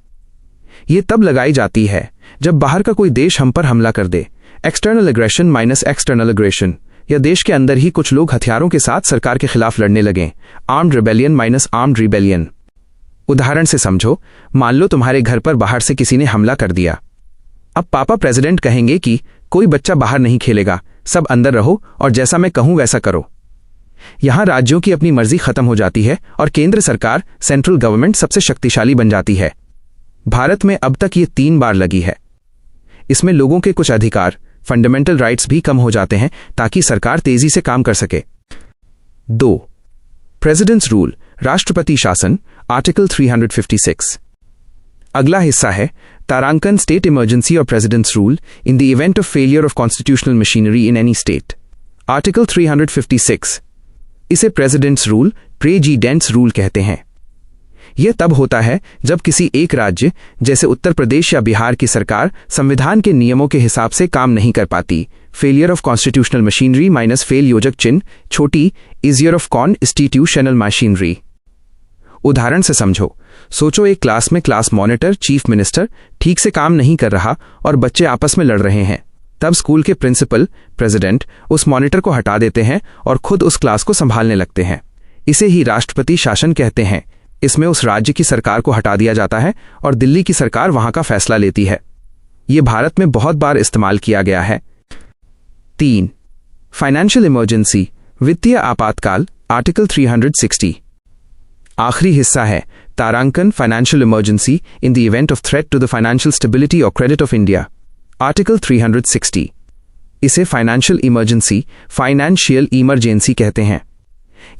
यह तब लगाई जाती है जब बाहर का कोई देश हम पर हमला कर दे, external aggression minus external aggression, या देश के अंदर ही कुछ लोग हथियारों के साथ सरकार के खिलाफ लड़ने लगें, armed rebellion minus armed rebellion. उदाहरण से समझो, मान लो तुम्हारे घर पर बाहर से किसी ने हमला कर दिया। अब पापा प्रेसिडेंट कहेंगे कि कोई बच्चा बाहर नहीं खेलेगा, सब अंदर रहो और जैसा मैं कहूं वैसा करो। यहां राज्यों की अपनी मर्जी खत्म हो जाती है और केंद्र सरकार, सेंट्रल गवर्नमेंट सबसे शक्तिशाली बन जाती है। भारत में अब तक ये 3 बार लगी है। इसमें लोगों के कुछ अधिकार, फंडामेंटल राइट्स भी कम हो जाते हैं ताकि सरकार तेजी से काम कर सके। 2. प्रेसिडेंट्स रूल, राष्ट्रपति शासन, आर्टिकल 356। अगला हिस्सा है तारांकन स्टेट इमरजेंसी और presidents rule in the event of failure of constitutional machinery in any state, article 356। इसे प्रेसिडेंट्स रूल, प्रेसिडेंट्स रूल कहते हैं। यह तब होता है जब किसी एक राज्य, जैसे उत्तर प्रदेश या बिहार की सरकार, संविधान के नियमों के हिसाब से काम नहीं कर पाती, failure of constitutional machinery minus fail योजक चिन्ह, छोटी इजियर ऑफ कॉन्स्टिट्यूशनल मशीनरी। उदाहरण से समझो, सोचो एक क्लास में क्लास मॉनिटर, चीफ मिनिस्टर ठीक से काम नहीं कर रहा और बच्चे आपस में लड़ रहे हैं। तब स्कूल के प्रिंसिपल, प्रेसिडेंट उस मॉनिटर को हटा देते हैं और खुद उस क्लास को संभालने लगते हैं। इसे ही राष्ट्रपति शासन कहते हैं। इसमें उस राज्य की सरकार को हटा दिया जाता है और दिल्ली की सरकार वहां का फैसला लेती है। यह भारत में बहुत बार इस्तेमाल किया गया है। 3. फाइनेंशियल इमरजेंसी, वित्तीय आपातकाल, आर्टिकल 360। आखिरी हिस्सा है तारांकन financial emergency in the event of threat to the financial stability और क्रेडिट ऑफ इंडिया, आर्टिकल 360। इसे फाइनेंशियल इमरजेंसी कहते हैं।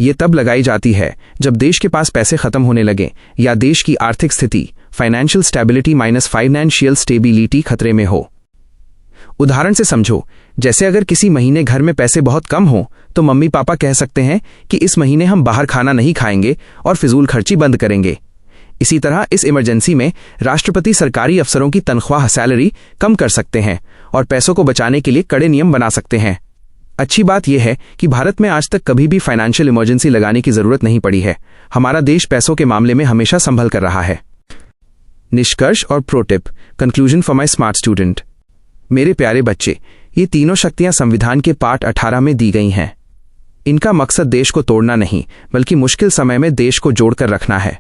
यह तब लगाई जाती है जब देश के पास पैसे खत्म होने लगे या देश की आर्थिक स्थिति, financial stability minus financial stability खतरे में हो। उदाहरण से समझो, जैसे अगर किसी महीने घर में पैसे बहुत कम हो तो मम्मी पापा कह सकते हैं कि इस महीने हम बाहर खाना नहीं खाएंगे और फिजूल खर्ची बंद करेंगे। इसी तरह इस इमरजेंसी में राष्ट्रपति सरकारी अफसरों की तनख्वाह, सैलरी कम कर सकते हैं और पैसों को बचाने के लिए कड़े नियम बना सकते हैं। अच्छी बात यह है कि भारत में आज तक कभी भी फाइनेंशियल इमरजेंसी लगाने की जरूरत नहीं पड़ी है। हमारा देश पैसों के मामले में हमेशा संभल कर रहा है। निष्कर्ष और pro tip, conclusion for my smart student. मेरे प्यारे बच्चे, ये तीनों शक्तियां संविधान के पार्ट 18 में दी गई हैं। इनका मकसद देश को तोड़ना नहीं, बल्कि मुश्किल समय में देश को जोड़कर रखना है।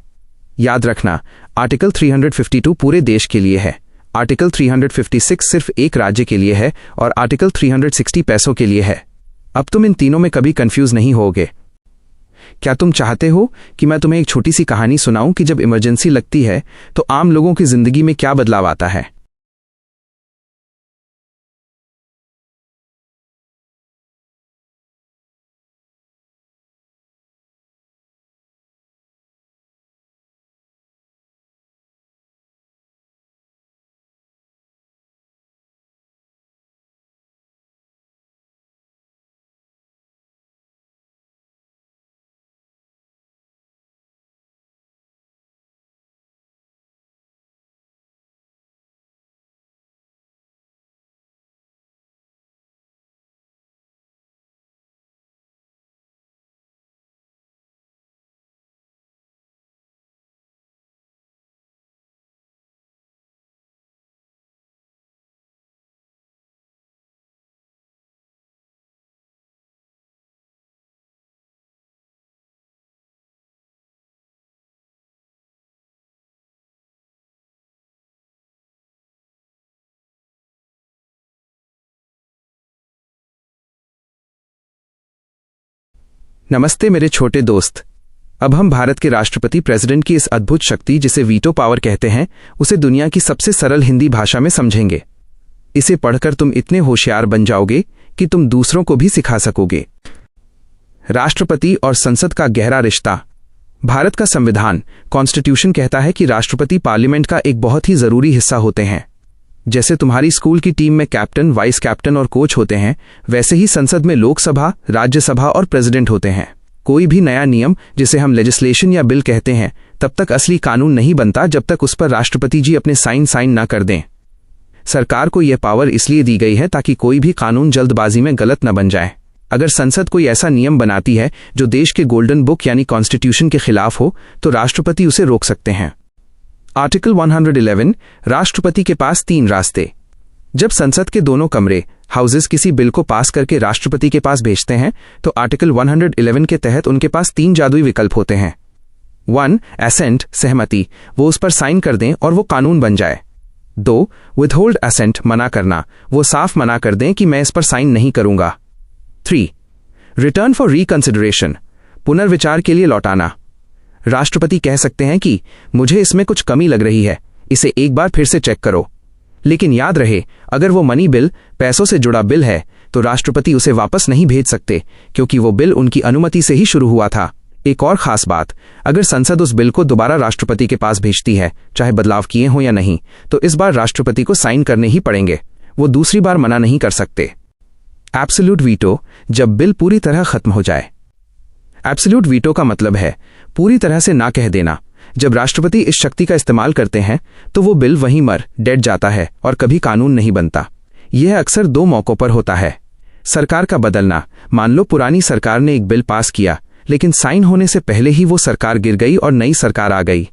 याद रखना, आर्टिकल 352 पूरे देश के लिए है, आर्टिकल 356 सिर्फ एक राज्य के लिए है और आर्टिकल 360 पैसों के लिए है। अब तुम इन तीनों में कभी कंफ्यूज नहीं होगे। क्या तुम चाहते हो कि मैं तुम्हें एक छोटी सी कहानी सुनाऊं कि जब इमरजेंसी लगती है तो आम लोगों की जिंदगी में क्या बदलाव आता है? नमस्ते मेरे छोटे दोस्त। अब हम भारत के राष्ट्रपति प्रेसिडेंट की इस अद्भुत शक्ति जिसे वीटो पावर कहते हैं उसे दुनिया की सबसे सरल हिंदी भाषा में समझेंगे। इसे पढ़कर तुम इतने होशियार बन जाओगे कि तुम दूसरों को भी सिखा सकोगे। राष्ट्रपति और संसद का गहरा रिश्ता। भारत का संविधान कॉन्स्टिट्यूशन कहता है कि राष्ट्रपति पार्लियामेंट का एक बहुत ही जरूरी हिस्सा होते हैं। जैसे तुम्हारी स्कूल की टीम में कैप्टन, वाइस कैप्टन और कोच होते हैं, वैसे ही संसद में लोकसभा, राज्यसभा और प्रेसिडेंट होते हैं। कोई भी नया नियम जिसे हम लेजिस्लेशन या बिल कहते हैं तब तक असली कानून नहीं बनता जब तक उस पर राष्ट्रपति जी अपने साइन ना कर दें। सरकार को यह पावर इसलिए दी गई है ताकि कोई भी कानून जल्दबाजी में गलत न बन जाए। अगर संसद कोई ऐसा नियम बनाती है जो देश के गोल्डन बुक यानी कॉन्स्टिट्यूशन के खिलाफ हो तो राष्ट्रपति उसे रोक सकते हैं। आर्टिकल 111, राष्ट्रपति के पास 3 रास्ते। जब संसद के दोनों कमरे हाउसेस किसी बिल को पास करके राष्ट्रपति के पास भेजते हैं तो आर्टिकल 111 के तहत उनके पास 3 जादुई विकल्प होते हैं। 1. एसेंट, सहमति, वो उस पर साइन कर दें और वो कानून बन जाए। 2. विथहोल्ड एसेंट, मना करना, वो साफ मना कर दें कि मैं इस पर साइन नहीं करूंगा। 3. रिटर्न फॉर रिकंसिडरेशन, पुनर्विचार के लिए लौटाना। राष्ट्रपति कह सकते हैं कि मुझे इसमें कुछ कमी लग रही है, इसे एक बार फिर से चेक करो। लेकिन याद रहे, अगर वो मनी बिल, पैसों से जुड़ा बिल है तो राष्ट्रपति उसे वापस नहीं भेज सकते क्योंकि वो बिल उनकी अनुमति से ही शुरू हुआ था। एक और खास बात, अगर संसद उस बिल को दोबारा राष्ट्रपति के पास भेजती है, चाहे बदलाव किए हों या नहीं, तो इस बार राष्ट्रपति को साइन करने ही पड़ेंगे। वो दूसरी बार मना नहीं कर सकते। एब्सोल्यूट वीटो, जब बिल पूरी तरह खत्म हो जाए। एब्सोल्यूट वीटो का मतलब है पूरी तरह से ना कह देना। जब राष्ट्रपति इस शक्ति का इस्तेमाल करते हैं तो वो बिल वहीं डेड जाता है और कभी कानून नहीं बनता। यह अक्सर 2 मौकों पर होता है। सरकार का बदलना, मान लो पुरानी सरकार ने एक बिल पास किया लेकिन साइन होने से पहले ही वो सरकार गिर गई और नई सरकार आ गई।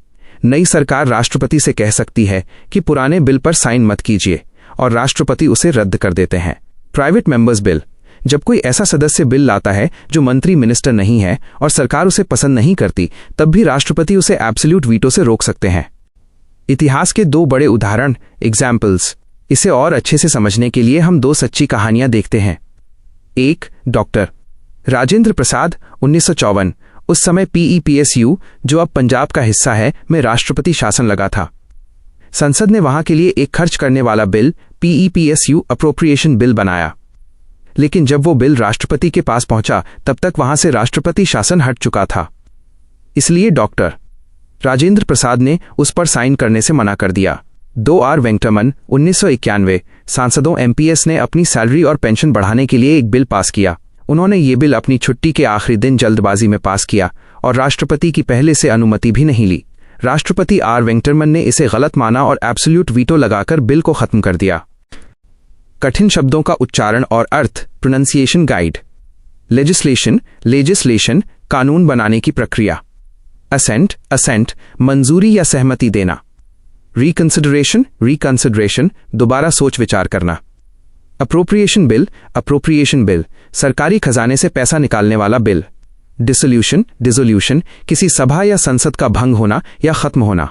नई सरकार राष्ट्रपति से कह सकती है कि पुराने बिल पर साइन मत कीजिए और राष्ट्रपति उसे रद्द कर देते हैं। प्राइवेट मेंबर्स बिल, जब कोई ऐसा सदस्य बिल लाता है जो मंत्री मिनिस्टर नहीं है और सरकार उसे पसंद नहीं करती, तब भी राष्ट्रपति उसे एब्सोल्यूट वीटो से रोक सकते हैं। इतिहास के 2 बड़े उदाहरण, एग्जाम्पल्स। इसे और अच्छे से समझने के लिए हम 2 सच्ची कहानियां देखते हैं। 1. डॉक्टर राजेंद्र प्रसाद, 1954। उस समय PEPSU, जो अब पंजाब का हिस्सा है, में राष्ट्रपति शासन लगा था। संसद ने वहां के लिए एक खर्च करने वाला बिल, PEPSU अप्रोप्रिएशन बिल बनाया। लेकिन जब वो बिल राष्ट्रपति के पास पहुंचा तब तक वहां से राष्ट्रपति शासन हट चुका था। इसलिए डॉक्टर राजेंद्र प्रसाद ने उस पर साइन करने से मना कर दिया। 2. वेंकटरमन, 1991। सांसदों MPS ने अपनी सैलरी और पेंशन बढ़ाने के लिए एक बिल पास किया। उन्होंने ये बिल अपनी छुट्टी के आखिरी दिन जल्दबाजी में पास किया और राष्ट्रपति की पहले से अनुमति भी नहीं ली। राष्ट्रपति वेंकटरमन ने इसे गलत माना और एब्सोल्यूट वीटो लगाकर बिल को खत्म कर दिया। कठिन शब्दों का उच्चारण और अर्थ, प्रोनंसिएशन गाइड। लेजिस्लेशन, कानून बनाने की प्रक्रिया। असेंट, मंजूरी या सहमति देना। रिकंसिडरेशन, दोबारा सोच विचार करना। अप्रोप्रिएशन बिल, सरकारी खजाने से पैसा निकालने वाला बिल। डिसोल्यूशन, किसी सभा या संसद का भंग होना या खत्म होना।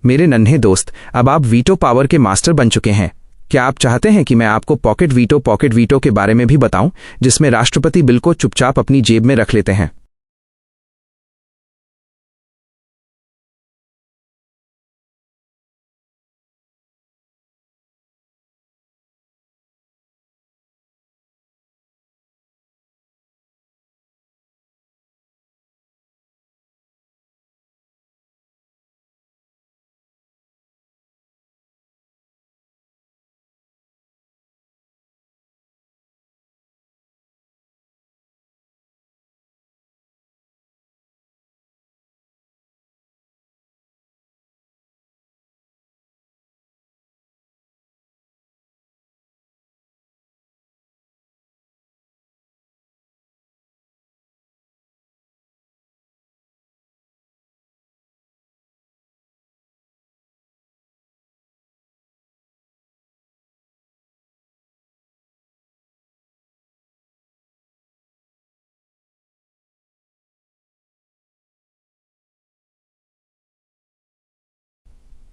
मेरे नन्हे दोस्त, अब आप वीटो पावर के मास्टर बन चुके हैं। क्या आप चाहते हैं कि मैं आपको पॉकेट वीटो के बारे में भी बताऊं, जिसमें राष्ट्रपति बिल को चुपचाप अपनी जेब में रख लेते हैं?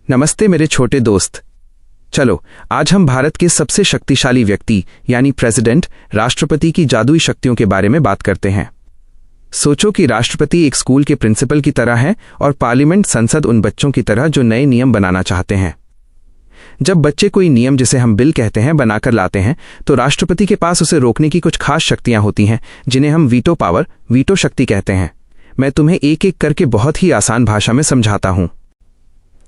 नमस्ते मेरे छोटे दोस्त। चलो आज हम भारत के सबसे शक्तिशाली व्यक्ति यानी प्रेसिडेंट, राष्ट्रपति की जादुई शक्तियों के बारे में बात करते हैं। सोचो कि राष्ट्रपति एक स्कूल के प्रिंसिपल की तरह है और पार्लियामेंट संसद उन बच्चों की तरह जो नए नियम बनाना चाहते हैं। जब बच्चे कोई नियम, जिसे हम बिल कहते हैं, बनाकर लाते हैं तो राष्ट्रपति के पास उसे रोकने की कुछ खास शक्तियां होती हैं जिन्हें हम वीटो पावर, वीटो शक्ति कहते हैं। मैं तुम्हें एक एक करके बहुत ही आसान भाषा में समझाता हूं।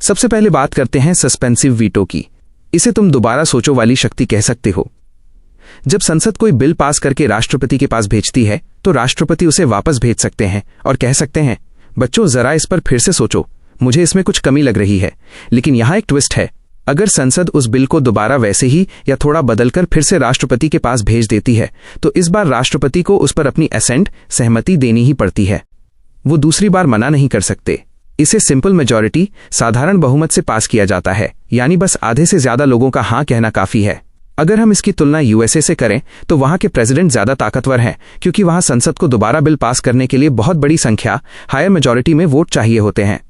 सबसे पहले बात करते हैं सस्पेंसिव वीटो की। इसे तुम दोबारा सोचो वाली शक्ति कह सकते हो। जब संसद कोई बिल पास करके राष्ट्रपति के पास भेजती है तो राष्ट्रपति उसे वापस भेज सकते हैं और कह सकते हैं, बच्चों जरा इस पर फिर से सोचो, मुझे इसमें कुछ कमी लग रही है। लेकिन यहां एक ट्विस्ट है। अगर संसद उस बिल को दोबारा वैसे ही या थोड़ा बदलकर फिर से राष्ट्रपति के पास भेज देती है तो इस बार राष्ट्रपति को उस पर अपनी असेंट, सहमति देनी ही पड़ती है। वो दूसरी बार मना नहीं कर सकते। इसे सिंपल मेजॉरिटी, साधारण बहुमत से पास किया जाता है, यानी बस आधे से ज्यादा लोगों का हां कहना काफी है। अगर हम इसकी तुलना यूएसए से करें तो वहां के प्रेसिडेंट ज्यादा ताकतवर हैं, क्योंकि वहां संसद को दोबारा बिल पास करने के लिए बहुत बड़ी संख्या, हायर मेजॉरिटी में वोट चाहिए होते हैं।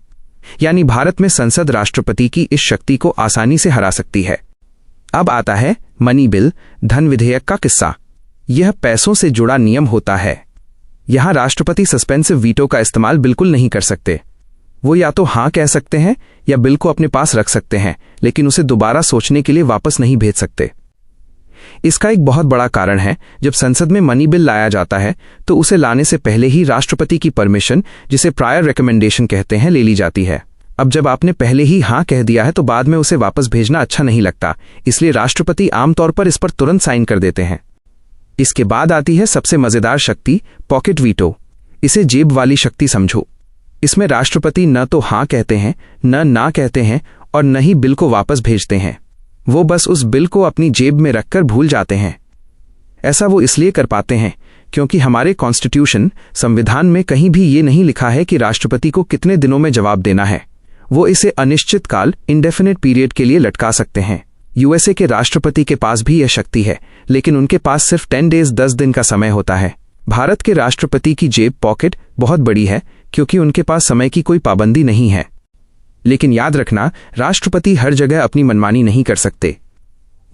यानी भारत में संसद राष्ट्रपति की इस शक्ति को आसानी से हरा सकती है। अब आता है मनी बिल, धन विधेयक का किस्सा। यह पैसों से जुड़ा नियम होता है। यहां राष्ट्रपति सस्पेंसिव वीटो का इस्तेमाल बिल्कुल नहीं कर सकते। वो या तो हां कह सकते हैं या बिल को अपने पास रख सकते हैं, लेकिन उसे दोबारा सोचने के लिए वापस नहीं भेज सकते। इसका एक बहुत बड़ा कारण है, जब संसद में मनी बिल लाया जाता है तो उसे लाने से पहले ही राष्ट्रपति की परमिशन, जिसे प्रायर रिकमेंडेशन कहते हैं, ले ली जाती है। अब जब आपने पहले ही हां कह दिया है तो बाद में उसे वापस भेजना अच्छा नहीं लगता, इसलिए राष्ट्रपति आमतौर पर इस पर तुरंत साइन कर देते हैं। इसके बाद आती है सबसे मजेदार शक्ति, पॉकेट वीटो। इसे जेब वाली शक्ति समझो। इसमें राष्ट्रपति न तो हां कहते हैं, न ना कहते हैं और न ही बिल को वापस भेजते हैं। वो बस उस बिल को अपनी जेब में रखकर भूल जाते हैं। ऐसा वो इसलिए कर पाते हैं क्योंकि हमारे कॉन्स्टिट्यूशन, संविधान में कहीं भी ये नहीं लिखा है कि राष्ट्रपति को कितने दिनों में जवाब देना है। वो इसे अनिश्चित काल, इंडेफिनिट पीरियड के लिए लटका सकते हैं। यूएसए के राष्ट्रपति के पास भी यह शक्ति है, लेकिन उनके पास सिर्फ 10 डेज, 10 दिन का समय होता है। भारत के राष्ट्रपति की जेब, पॉकेट, बहुत बड़ी है क्योंकि उनके पास समय की कोई पाबंदी नहीं है। लेकिन याद रखना, राष्ट्रपति हर जगह अपनी मनमानी नहीं कर सकते।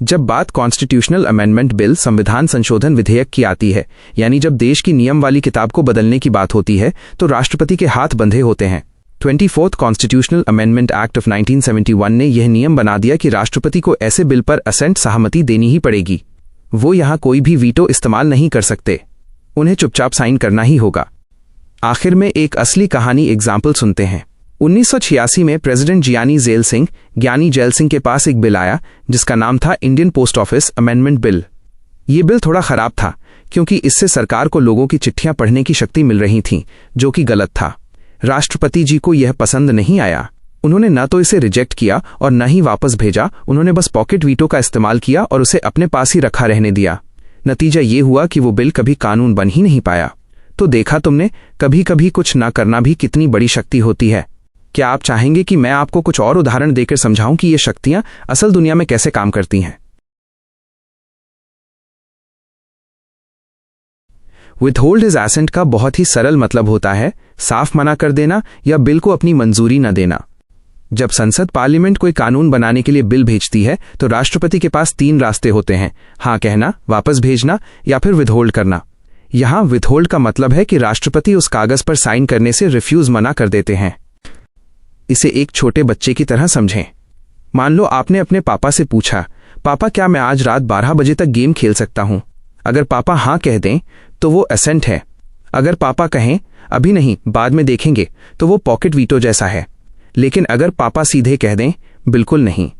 जब बात कॉन्स्टिट्यूशनल अमेंडमेंट बिल, संविधान संशोधन विधेयक की आती है, यानी जब देश की नियम वाली किताब को बदलने की बात होती है, तो राष्ट्रपति के हाथ बंधे होते हैं। 24th constitutional amendment act of 1971 ने यह नियम बना दिया कि राष्ट्रपति को ऐसे बिल पर असेंट, सहमति देनी ही पड़ेगी। वो यहां कोई भी वीटो इस्तेमाल नहीं कर सकते। उन्हें चुपचाप साइन करना ही होगा। आखिर में एक असली कहानी एग्जाम्पल सुनते हैं। 1986 में प्रेसिडेंट ज्ञानी जैल सिंह के पास एक बिल आया जिसका नाम था Indian post office amendment bill. ये बिल थोड़ा खराब था क्योंकि इससे सरकार को लोगों की चिट्ठियां पढ़ने की शक्ति मिल रही थी, जो कि गलत था। राष्ट्रपति जी को यह पसंद नहीं आया। उन्होंने न तो इसे रिजेक्ट किया और न ही वापस भेजा। उन्होंने बस पॉकेट वीटो का इस्तेमाल किया और उसे अपने पास ही रखा रहने दिया। नतीजा ये हुआ कि वो बिल कभी कानून बन ही नहीं पाया। तो देखा तुमने, कभी कभी कुछ ना करना भी कितनी बड़ी शक्ति होती है। क्या आप चाहेंगे कि मैं आपको कुछ और उदाहरण देकर समझाऊं कि ये शक्तियां असल दुनिया में कैसे काम करती हैं? विथहोल्ड हिज एसेंट का बहुत ही सरल मतलब होता है साफ मना कर देना या बिल को अपनी मंजूरी न देना। जब संसद, पार्लियामेंट कोई कानून बनाने के लिए बिल भेजती है तो राष्ट्रपति के पास 3 रास्ते होते हैं: हां कहना, वापस भेजना या फिर विथहोल्ड करना। यहां विथहोल्ड का मतलब है कि राष्ट्रपति उस कागज पर साइन करने से रिफ्यूज, मना कर देते हैं। इसे एक छोटे बच्चे की तरह समझें। मान लो आपने अपने पापा से पूछा, पापा क्या मैं आज रात 12 बजे तक गेम खेल सकता हूं? अगर पापा हां कह दें तो वो असेंट है। अगर पापा कहें अभी नहीं, बाद में देखेंगे, तो वो पॉकेट वीटो जैसा है। लेकिन अगर पापा सीधे कह दें बिल्कुल नहीं,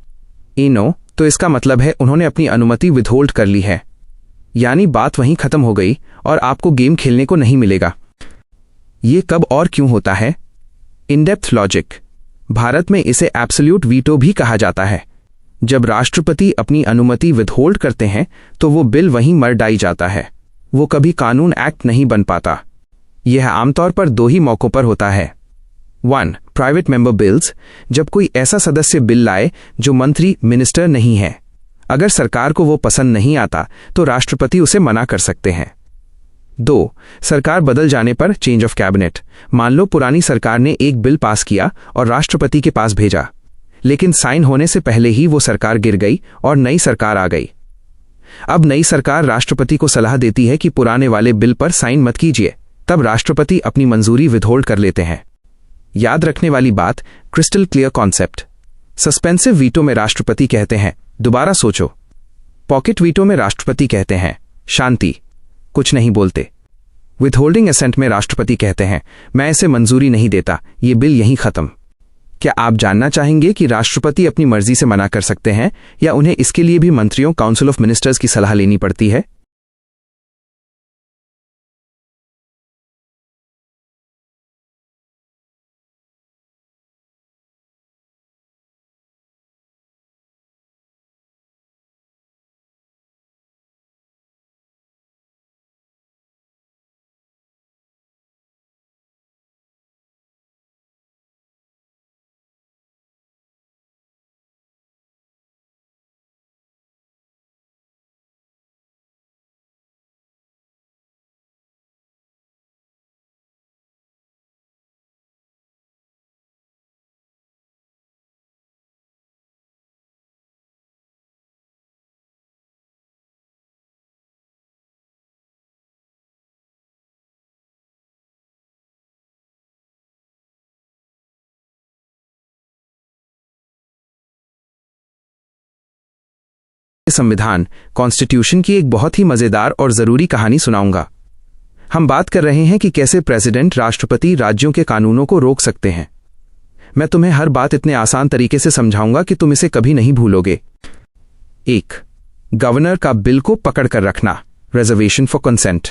नो, तो इसका मतलब है उन्होंने अपनी अनुमति विथहोल्ड कर ली है। यानी बात वहीं खत्म हो गई और आपको गेम खेलने को नहीं मिलेगा। ये कब और क्यों होता है? इन-डेप्थ लॉजिक। भारत में इसे एब्सोल्यूट वीटो भी कहा जाता है। जब राष्ट्रपति अपनी अनुमति विथहोल्ड करते हैं तो वो बिल वहीं मर डाई जाता है। वो कभी कानून, एक्ट नहीं बन पाता। यह आमतौर पर 2 ही मौकों पर होता है। 1. प्राइवेट मेंबर बिल्स, जब कोई ऐसा सदस्य बिल लाए जो मंत्री, मिनिस्टर नहीं है। अगर सरकार को वो पसंद नहीं आता तो राष्ट्रपति उसे मना कर सकते हैं। 2. सरकार बदल जाने पर, चेंज ऑफ कैबिनेट। मान लो पुरानी सरकार ने एक बिल पास किया और राष्ट्रपति के पास भेजा, लेकिन साइन होने से पहले ही वो सरकार गिर गई और नई सरकार आ गई। अब नई सरकार राष्ट्रपति को सलाह देती है कि पुराने वाले बिल पर साइन मत कीजिए, तब राष्ट्रपति अपनी मंजूरी विथहोल्ड कर लेते हैं। याद रखने वाली बात, crystal clear concept. Suspensive veto में राष्ट्रपति कहते हैं दोबारा सोचो। पॉकेट वीटो में राष्ट्रपति कहते हैं शांति, कुछ नहीं बोलते। विथहोल्डिंग असेंट में राष्ट्रपति कहते हैं मैं इसे मंजूरी नहीं देता, ये बिल यहीं खत्म। क्या आप जानना चाहेंगे कि राष्ट्रपति अपनी मर्जी से मना कर सकते हैं या उन्हें इसके लिए भी मंत्रियों काउंसिल ऑफ मिनिस्टर्स की सलाह लेनी पड़ती है? संविधान कॉन्स्टिट्यूशन की एक बहुत ही मजेदार और जरूरी कहानी सुनाऊंगा। हम बात कर रहे हैं कि कैसे प्रेसिडेंट राष्ट्रपति राज्यों के कानूनों को रोक सकते हैं। मैं तुम्हें हर बात इतने आसान तरीके से समझाऊंगा कि तुम इसे कभी नहीं भूलोगे। 1. गवर्नर का बिल को पकड़ कर रखना, रिजर्वेशन फॉर कंसेंट।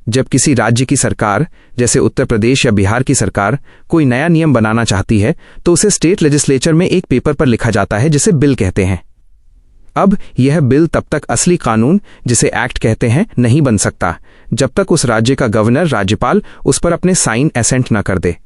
जब किसी राज्य की सरकार, जैसे उत्तर प्रदेश या बिहार की सरकार, कोई नया नियम बनाना चाहती है तो उसे स्टेट लेजिस्लेचर में एक पेपर पर लिखा जाता है जिसे बिल कहते हैं। अब यह बिल तब तक असली कानून, जिसे एक्ट कहते हैं, नहीं बन सकता जब तक उस राज्य का गवर्नर राज्यपाल उस पर अपने साइन एसेंट न कर दे।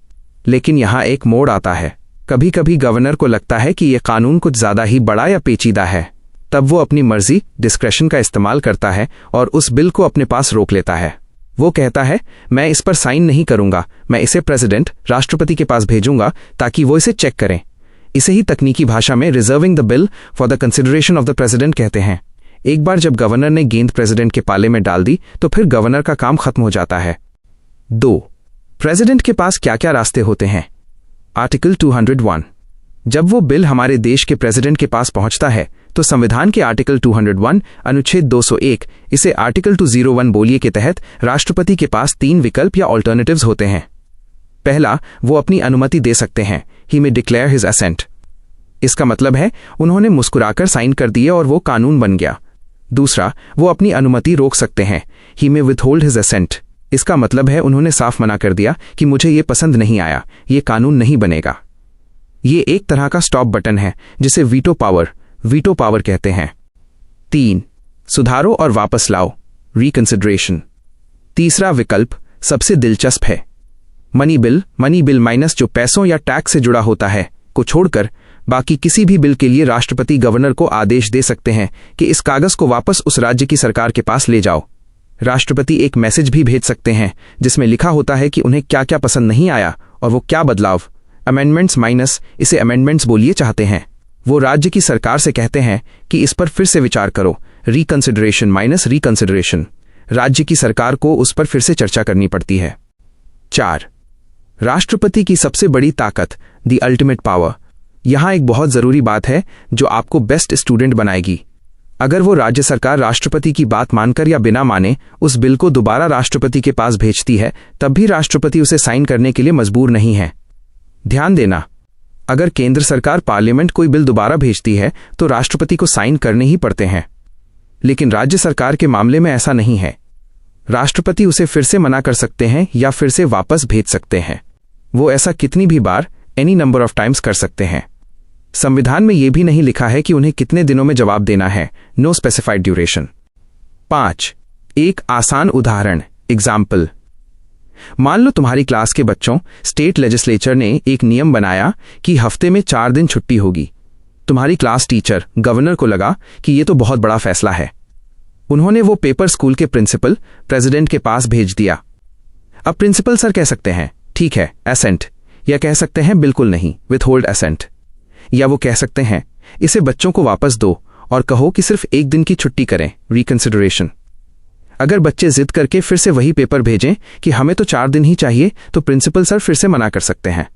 लेकिन यहाँ एक मोड़ आता है। कभी कभी गवर्नर को लगता है कि यह कानून कुछ ज्यादा ही बड़ा या पेचीदा है, तब वो अपनी मर्जी, डिस्क्रेशन का इस्तेमाल करता है और उस बिल को अपने पास रोक लेता है। वो कहता है मैं इस पर साइन नहीं करूंगा, मैं इसे प्रेसिडेंट राष्ट्रपति के पास भेजूंगा ताकि वो इसे चेक करें। इसे ही तकनीकी भाषा में reserving the bill for the consideration of the president कहते हैं। एक बार जब गवर्नर ने गेंद प्रेसिडेंट के पाले में डाल दी तो फिर गवर्नर का काम खत्म हो जाता है। 2. प्रेसिडेंट के पास क्या क्या रास्ते होते हैं? आर्टिकल 201। जब वो बिल हमारे देश के प्रेसिडेंट के पास पहुंचता है तो संविधान के आर्टिकल 201 अनुच्छेद 201 इसे आर्टिकल 201 बोलिए के तहत राष्ट्रपति के पास 3 विकल्प या ऑल्टरनेटिव्स होते हैं। पहला, वो अपनी अनुमति दे सकते हैं, ही मे डिक्लेयर हिज असेंट। इसका मतलब है उन्होंने मुस्कुराकर साइन कर दिए और वो कानून बन गया। दूसरा, वो अपनी अनुमति रोक सकते हैं, ही मे विथहोल्ड हिज असेंट। इसका मतलब है उन्होंने साफ मना कर दिया कि मुझे ये पसंद नहीं आया, ये कानून नहीं बनेगा। ये एक तरह का स्टॉप बटन है जिसे वीटो पावर कहते हैं। 3. सुधारो और वापस लाओ, रिकंसिडरेशन। तीसरा विकल्प सबसे दिलचस्प है। मनी बिल माइनस जो पैसों या टैक्स से जुड़ा होता है को छोड़कर बाकी किसी भी बिल के लिए राष्ट्रपति गवर्नर को आदेश दे सकते हैं कि इस कागज को वापस उस राज्य की सरकार के पास ले जाओ। राष्ट्रपति एक मैसेज भी भेज सकते हैं जिसमें लिखा होता है कि उन्हें क्या क्या पसंद नहीं आया और वो क्या बदलाव, अमेंडमेंट्स माइनस, इसे अमेंडमेंट्स बोलिए, चाहते हैं। वो राज्य की सरकार से कहते हैं कि इस पर फिर से विचार करो, रिकंसिडरेशन माइनस रिकंसिडरेशन। राज्य की सरकार को उस पर फिर से चर्चा करनी पड़ती है। 4. राष्ट्रपति की सबसे बड़ी ताकत, द अल्टीमेट पावर। यहां एक बहुत जरूरी बात है जो आपको बेस्ट स्टूडेंट बनाएगी। अगर वो राज्य सरकार राष्ट्रपति की बात मानकर या बिना माने उस बिल को दोबारा राष्ट्रपति के पास भेजती है, तब भी राष्ट्रपति उसे साइन करने के लिए मजबूर नहीं है। ध्यान देना, अगर केंद्र सरकार पार्लियामेंट कोई बिल दोबारा भेजती है तो राष्ट्रपति को साइन करने ही पड़ते हैं। लेकिन राज्य सरकार के मामले में ऐसा नहीं है। राष्ट्रपति उसे फिर से मना कर सकते हैं या फिर से वापस भेज सकते हैं। वो ऐसा कितनी भी बार, एनी नंबर ऑफ टाइम्स कर सकते हैं। संविधान में यह भी नहीं लिखा है कि उन्हें कितने दिनों में जवाब देना है, नो स्पेसिफाइड ड्यूरेशन। 5. एक आसान उदाहरण, एग्जाम्पल। मान लो तुम्हारी क्लास के बच्चों, स्टेट लेजिस्लेचर ने एक नियम बनाया कि हफ्ते में 4 दिन छुट्टी होगी। तुम्हारी क्लास टीचर गवर्नर को लगा कि यह तो बहुत बड़ा फैसला है। उन्होंने वो पेपर स्कूल के प्रिंसिपल, प्रेसिडेंट के पास भेज दिया। अब प्रिंसिपल सर कह सकते हैं ठीक है, एसेंट, या कह सकते हैं बिल्कुल नहीं, विथहोल्ड एसेंट। या वो कह सकते हैं इसे बच्चों को वापस दो और कहो कि सिर्फ 1 दिन की छुट्टी करें, रिकंसिडरेशन। अगर बच्चे जिद करके फिर से वही पेपर भेजें कि हमें तो 4 दिन ही चाहिए, तो प्रिंसिपल सर फिर से मना कर सकते हैं।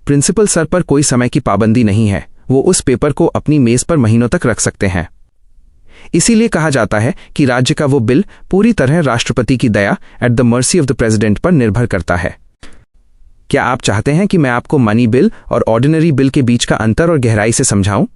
प्रिंसिपल सर पर कोई समय की पाबंदी नहीं है, वो उस पेपर को अपनी मेज पर महीनों तक रख सकते हैं। इसीलिए कहा जाता है कि राज्य का वो बिल पूरी तरह राष्ट्रपति की दया at the mercy of the president पर निर्भर करता है। क्या आप चाहते हैं कि मैं आपको मनी बिल और ऑर्डिनरी बिल के बीच का अंतर और गहराई से समझाऊं?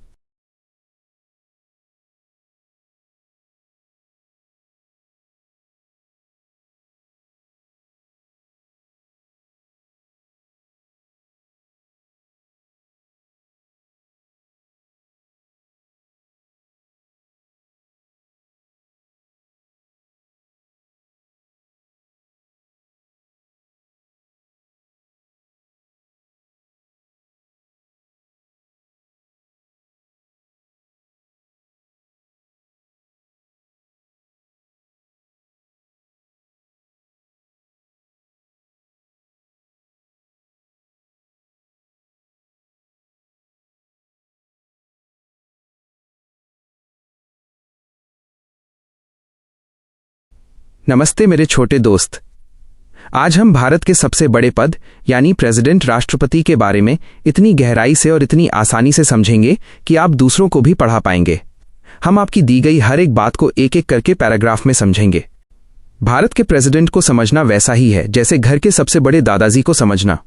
नमस्ते मेरे छोटे दोस्त। आज हम भारत के सबसे बड़े पद यानी प्रेसिडेंट राष्ट्रपति के बारे में इतनी गहराई से और इतनी आसानी से समझेंगे कि आप दूसरों को भी पढ़ा पाएंगे। हम आपकी दी गई हर एक बात को एक एक करके पैराग्राफ में समझेंगे। भारत के प्रेसिडेंट को समझना वैसा ही है जैसे घर के सबसे बड़े दादाजी को समझना।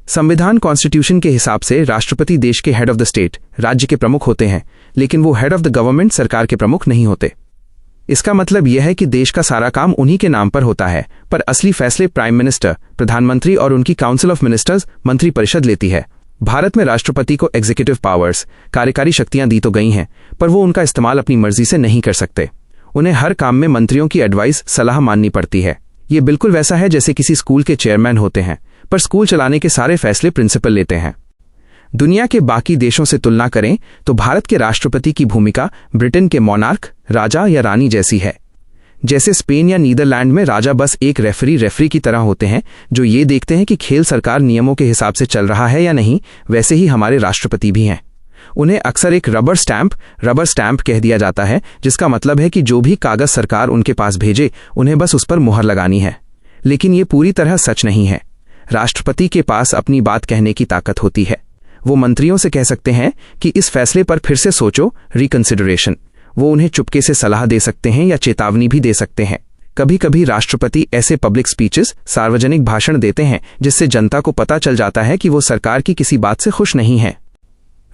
संविधान कॉन्स्टिट्यूशन के हिसाब से राष्ट्रपति देश के हेड ऑफ द स्टेट, राज्य के प्रमुख होते हैं, लेकिन वो हेड ऑफ द गवर्नमेंट, सरकार के प्रमुख नहीं होते। इसका मतलब यह है कि देश का सारा काम उन्हीं के नाम पर होता है, पर असली फैसले प्राइम मिनिस्टर, प्रधानमंत्री और उनकी काउंसिल ऑफ मिनिस्टर्स, मंत्रिपरिषद लेती है। भारत में राष्ट्रपति को एग्जीक्यूटिव पावर्स, कार्यकारी शक्तियां दी तो गई हैं, पर वो उनका इस्तेमाल अपनी मर्जी से नहीं कर सकते। उन्हें हर काम में मंत्रियों की एडवाइस, सलाह माननी पड़ती है। ये बिल्कुल वैसा है जैसे किसी स्कूल के चेयरमैन होते हैं, पर स्कूल चलाने के सारे फैसले प्रिंसिपल लेते हैं। दुनिया के बाकी देशों से तुलना करें तो भारत के राष्ट्रपति की भूमिका ब्रिटेन के मोनार्क, राजा या रानी जैसी है। जैसे स्पेन या नीदरलैंड में राजा बस एक रेफरी की तरह होते हैं जो ये देखते हैं कि खेल सरकार नियमों के हिसाब से चल रहा है या नहीं, वैसे ही हमारे राष्ट्रपति भी हैं। उन्हें अक्सर एक रबर स्टैंप कह दिया जाता है, जिसका मतलब है कि जो भी कागज सरकार उनके पास भेजे उन्हें बस उस पर मुहर लगानी है। लेकिन ये पूरी तरह सच नहीं है। राष्ट्रपति के पास अपनी बात कहने की ताकत होती है। वो मंत्रियों से कह सकते हैं कि इस फैसले पर फिर से सोचो, रिकंसिडरेशन। वो उन्हें चुपके से सलाह दे सकते हैं या चेतावनी भी दे सकते हैं। कभी कभी राष्ट्रपति ऐसे पब्लिक स्पीचेस, सार्वजनिक भाषण देते हैं जिससे जनता को पता चल जाता है कि वो सरकार की किसी बात से खुश नहीं है।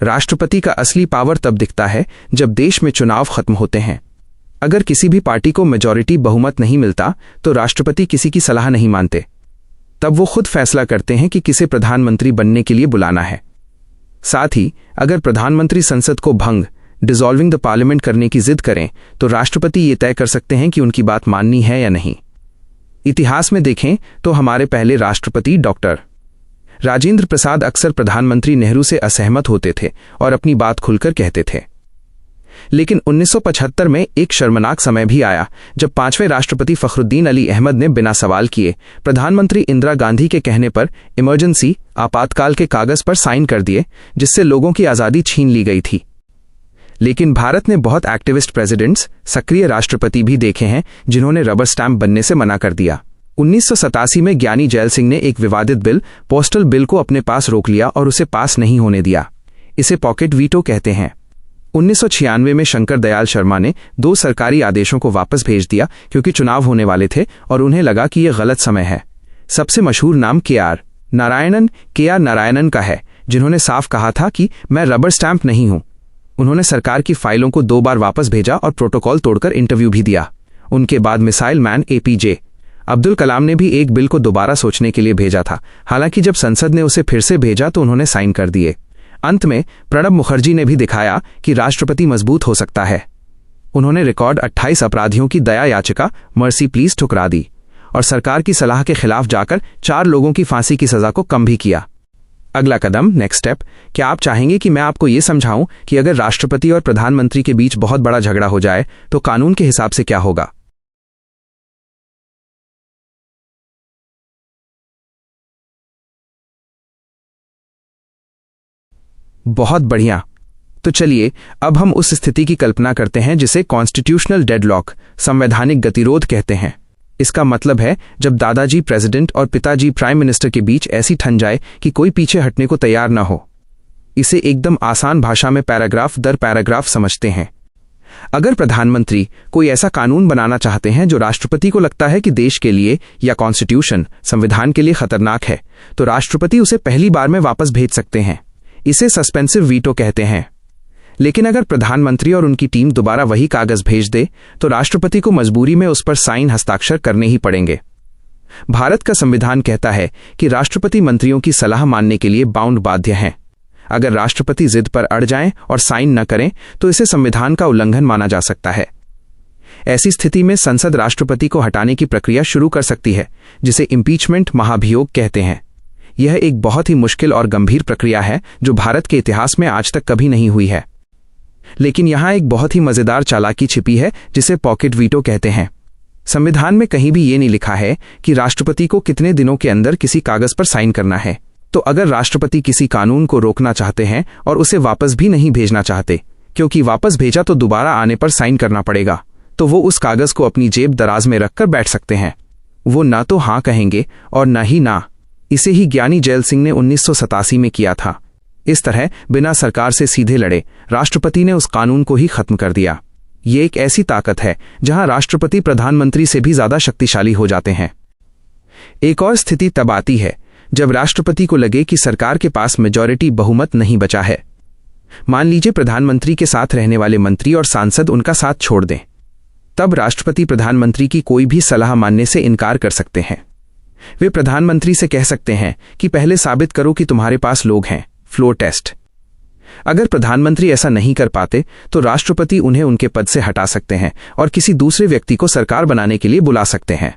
राष्ट्रपति का असली पावर तब दिखता है जब देश में चुनाव खत्म होते हैं। अगर किसी भी पार्टी को मेजॉरिटी बहुमत नहीं मिलता तो राष्ट्रपति किसी की सलाह नहीं मानते। तब वो खुद फैसला करते हैं कि किसे प्रधानमंत्री बनने के लिए बुलाना है। साथ ही अगर प्रधानमंत्री संसद को भंग, डिसॉल्विंग द पार्लियामेंट करने की जिद करें तो राष्ट्रपति ये तय कर सकते हैं कि उनकी बात माननी है या नहीं। इतिहास में देखें तो हमारे पहले राष्ट्रपति डॉक्टर राजेंद्र प्रसाद अक्सर प्रधानमंत्री नेहरू से असहमत होते थे और अपनी बात खुलकर कहते थे। लेकिन 1975 में एक शर्मनाक समय भी आया जब 5वें राष्ट्रपति फखरुद्दीन अली अहमद ने बिना सवाल किए प्रधानमंत्री इंदिरा गांधी के कहने पर इमरजेंसी, आपातकाल के कागज पर साइन कर दिए, जिससे लोगों की आज़ादी छीन ली गई थी। लेकिन भारत ने बहुत एक्टिविस्ट प्रेसिडेंट्स, सक्रिय राष्ट्रपति भी देखे हैं जिन्होंने रबर स्टैंप बनने से मना कर दिया। 1987 में ज्ञानी जैल सिंह ने एक विवादित बिल, पोस्टल बिल को अपने पास रोक लिया और उसे पास नहीं होने दिया। इसे पॉकेट वीटो कहते हैं। 1996 में शंकर दयाल शर्मा ने 2 सरकारी आदेशों को वापस भेज दिया क्योंकि चुनाव होने वाले थे और उन्हें लगा कि यह गलत समय है। सबसे मशहूर नाम के आर नारायणन का है, जिन्होंने साफ कहा था कि मैं रबर स्टैंप नहीं हूं। उन्होंने सरकार की फाइलों को 2 बार वापस भेजा और प्रोटोकॉल तोड़कर इंटरव्यू भी दिया। उनके बाद missile man APJ Abdul Kalam ने भी एक बिल को दोबारा सोचने के लिए भेजा था। हालांकि जब संसद ने उसे फिर से भेजा तो उन्होंने साइन कर दिए। अंत में प्रणब मुखर्जी ने भी दिखाया कि राष्ट्रपति मजबूत हो सकता है। उन्होंने रिकॉर्ड 28 अपराधियों की दया याचिका, मर्सी प्लीज, ठुकरा दी और सरकार की सलाह के खिलाफ जाकर 4 लोगों की फांसी की सजा को कम भी किया। अगला कदम, नेक्स्ट स्टेप, क्या आप चाहेंगे कि मैं आपको यह समझाऊं कि अगर राष्ट्रपति और प्रधानमंत्री के बीच बहुत बड़ा झगड़ा हो जाए तो कानून के हिसाब से क्या होगा? बहुत बढ़िया। तो चलिए अब हम उस स्थिति की कल्पना करते हैं जिसे कॉन्स्टिट्यूशनल डेडलॉक, संवैधानिक गतिरोध कहते हैं। इसका मतलब है जब दादाजी प्रेसिडेंट और पिताजी प्राइम मिनिस्टर के बीच ऐसी ठन जाए कि कोई पीछे हटने को तैयार न हो। इसे एकदम आसान भाषा में पैराग्राफ दर पैराग्राफ समझते हैं। अगर प्रधानमंत्री कोई ऐसा कानून बनाना चाहते हैं जो राष्ट्रपति को लगता है कि देश के लिए या कॉन्स्टिट्यूशन, संविधान के लिए खतरनाक है, तो राष्ट्रपति उसे पहली बार में वापस भेज सकते हैं। इसे सस्पेंसिव वीटो कहते हैं। लेकिन अगर प्रधानमंत्री और उनकी टीम दोबारा वही कागज भेज दे तो राष्ट्रपति को मजबूरी में उस पर साइन हस्ताक्षर करने ही पड़ेंगे। भारत का संविधान कहता है कि राष्ट्रपति मंत्रियों की सलाह मानने के लिए बाध्य हैं। अगर राष्ट्रपति जिद पर अड़ जाएं और साइन न करें तो इसे संविधान का उल्लंघन माना जा सकता है। ऐसी स्थिति में संसद राष्ट्रपति को हटाने की प्रक्रिया शुरू कर सकती है, जिसे इम्पीचमेंट महाभियोग कहते हैं। यह एक बहुत ही मुश्किल और गंभीर प्रक्रिया है जो भारत के इतिहास में आज तक कभी नहीं हुई है। लेकिन यहां एक बहुत ही मजेदार चालाकी छिपी है जिसे पॉकेट वीटो कहते हैं। संविधान में कहीं भी ये नहीं लिखा है कि राष्ट्रपति को कितने दिनों के अंदर किसी कागज पर साइन करना है। तो अगर राष्ट्रपति किसी कानून को रोकना चाहते हैं और उसे वापस भी नहीं भेजना चाहते, क्योंकि वापस भेजा तो दोबारा आने पर साइन करना पड़ेगा, तो वो उस कागज को अपनी जेब दराज में रखकर बैठ सकते हैं। वो ना तो हाँ कहेंगे और न ही ना। इसे ही ज्ञानी जैल सिंह ने 1987 में किया था। इस तरह बिना सरकार से सीधे लड़े राष्ट्रपति ने उस कानून को ही खत्म कर दिया। ये एक ऐसी ताकत है जहां राष्ट्रपति प्रधानमंत्री से भी ज्यादा शक्तिशाली हो जाते हैं। एक और स्थिति तब आती है जब राष्ट्रपति को लगे कि सरकार के पास मेजॉरिटी बहुमत नहीं बचा है। मान लीजिए प्रधानमंत्री के साथ रहने वाले मंत्री और सांसद उनका साथ छोड़ दें। तब राष्ट्रपति प्रधानमंत्री की कोई भी सलाह मानने से इनकार कर सकते हैं। वे प्रधानमंत्री से कह सकते हैं कि पहले साबित करो कि तुम्हारे पास लोग हैं, फ्लोर टेस्ट। अगर प्रधानमंत्री ऐसा नहीं कर पाते तो राष्ट्रपति उन्हें उनके पद से हटा सकते हैं और किसी दूसरे व्यक्ति को सरकार बनाने के लिए बुला सकते हैं।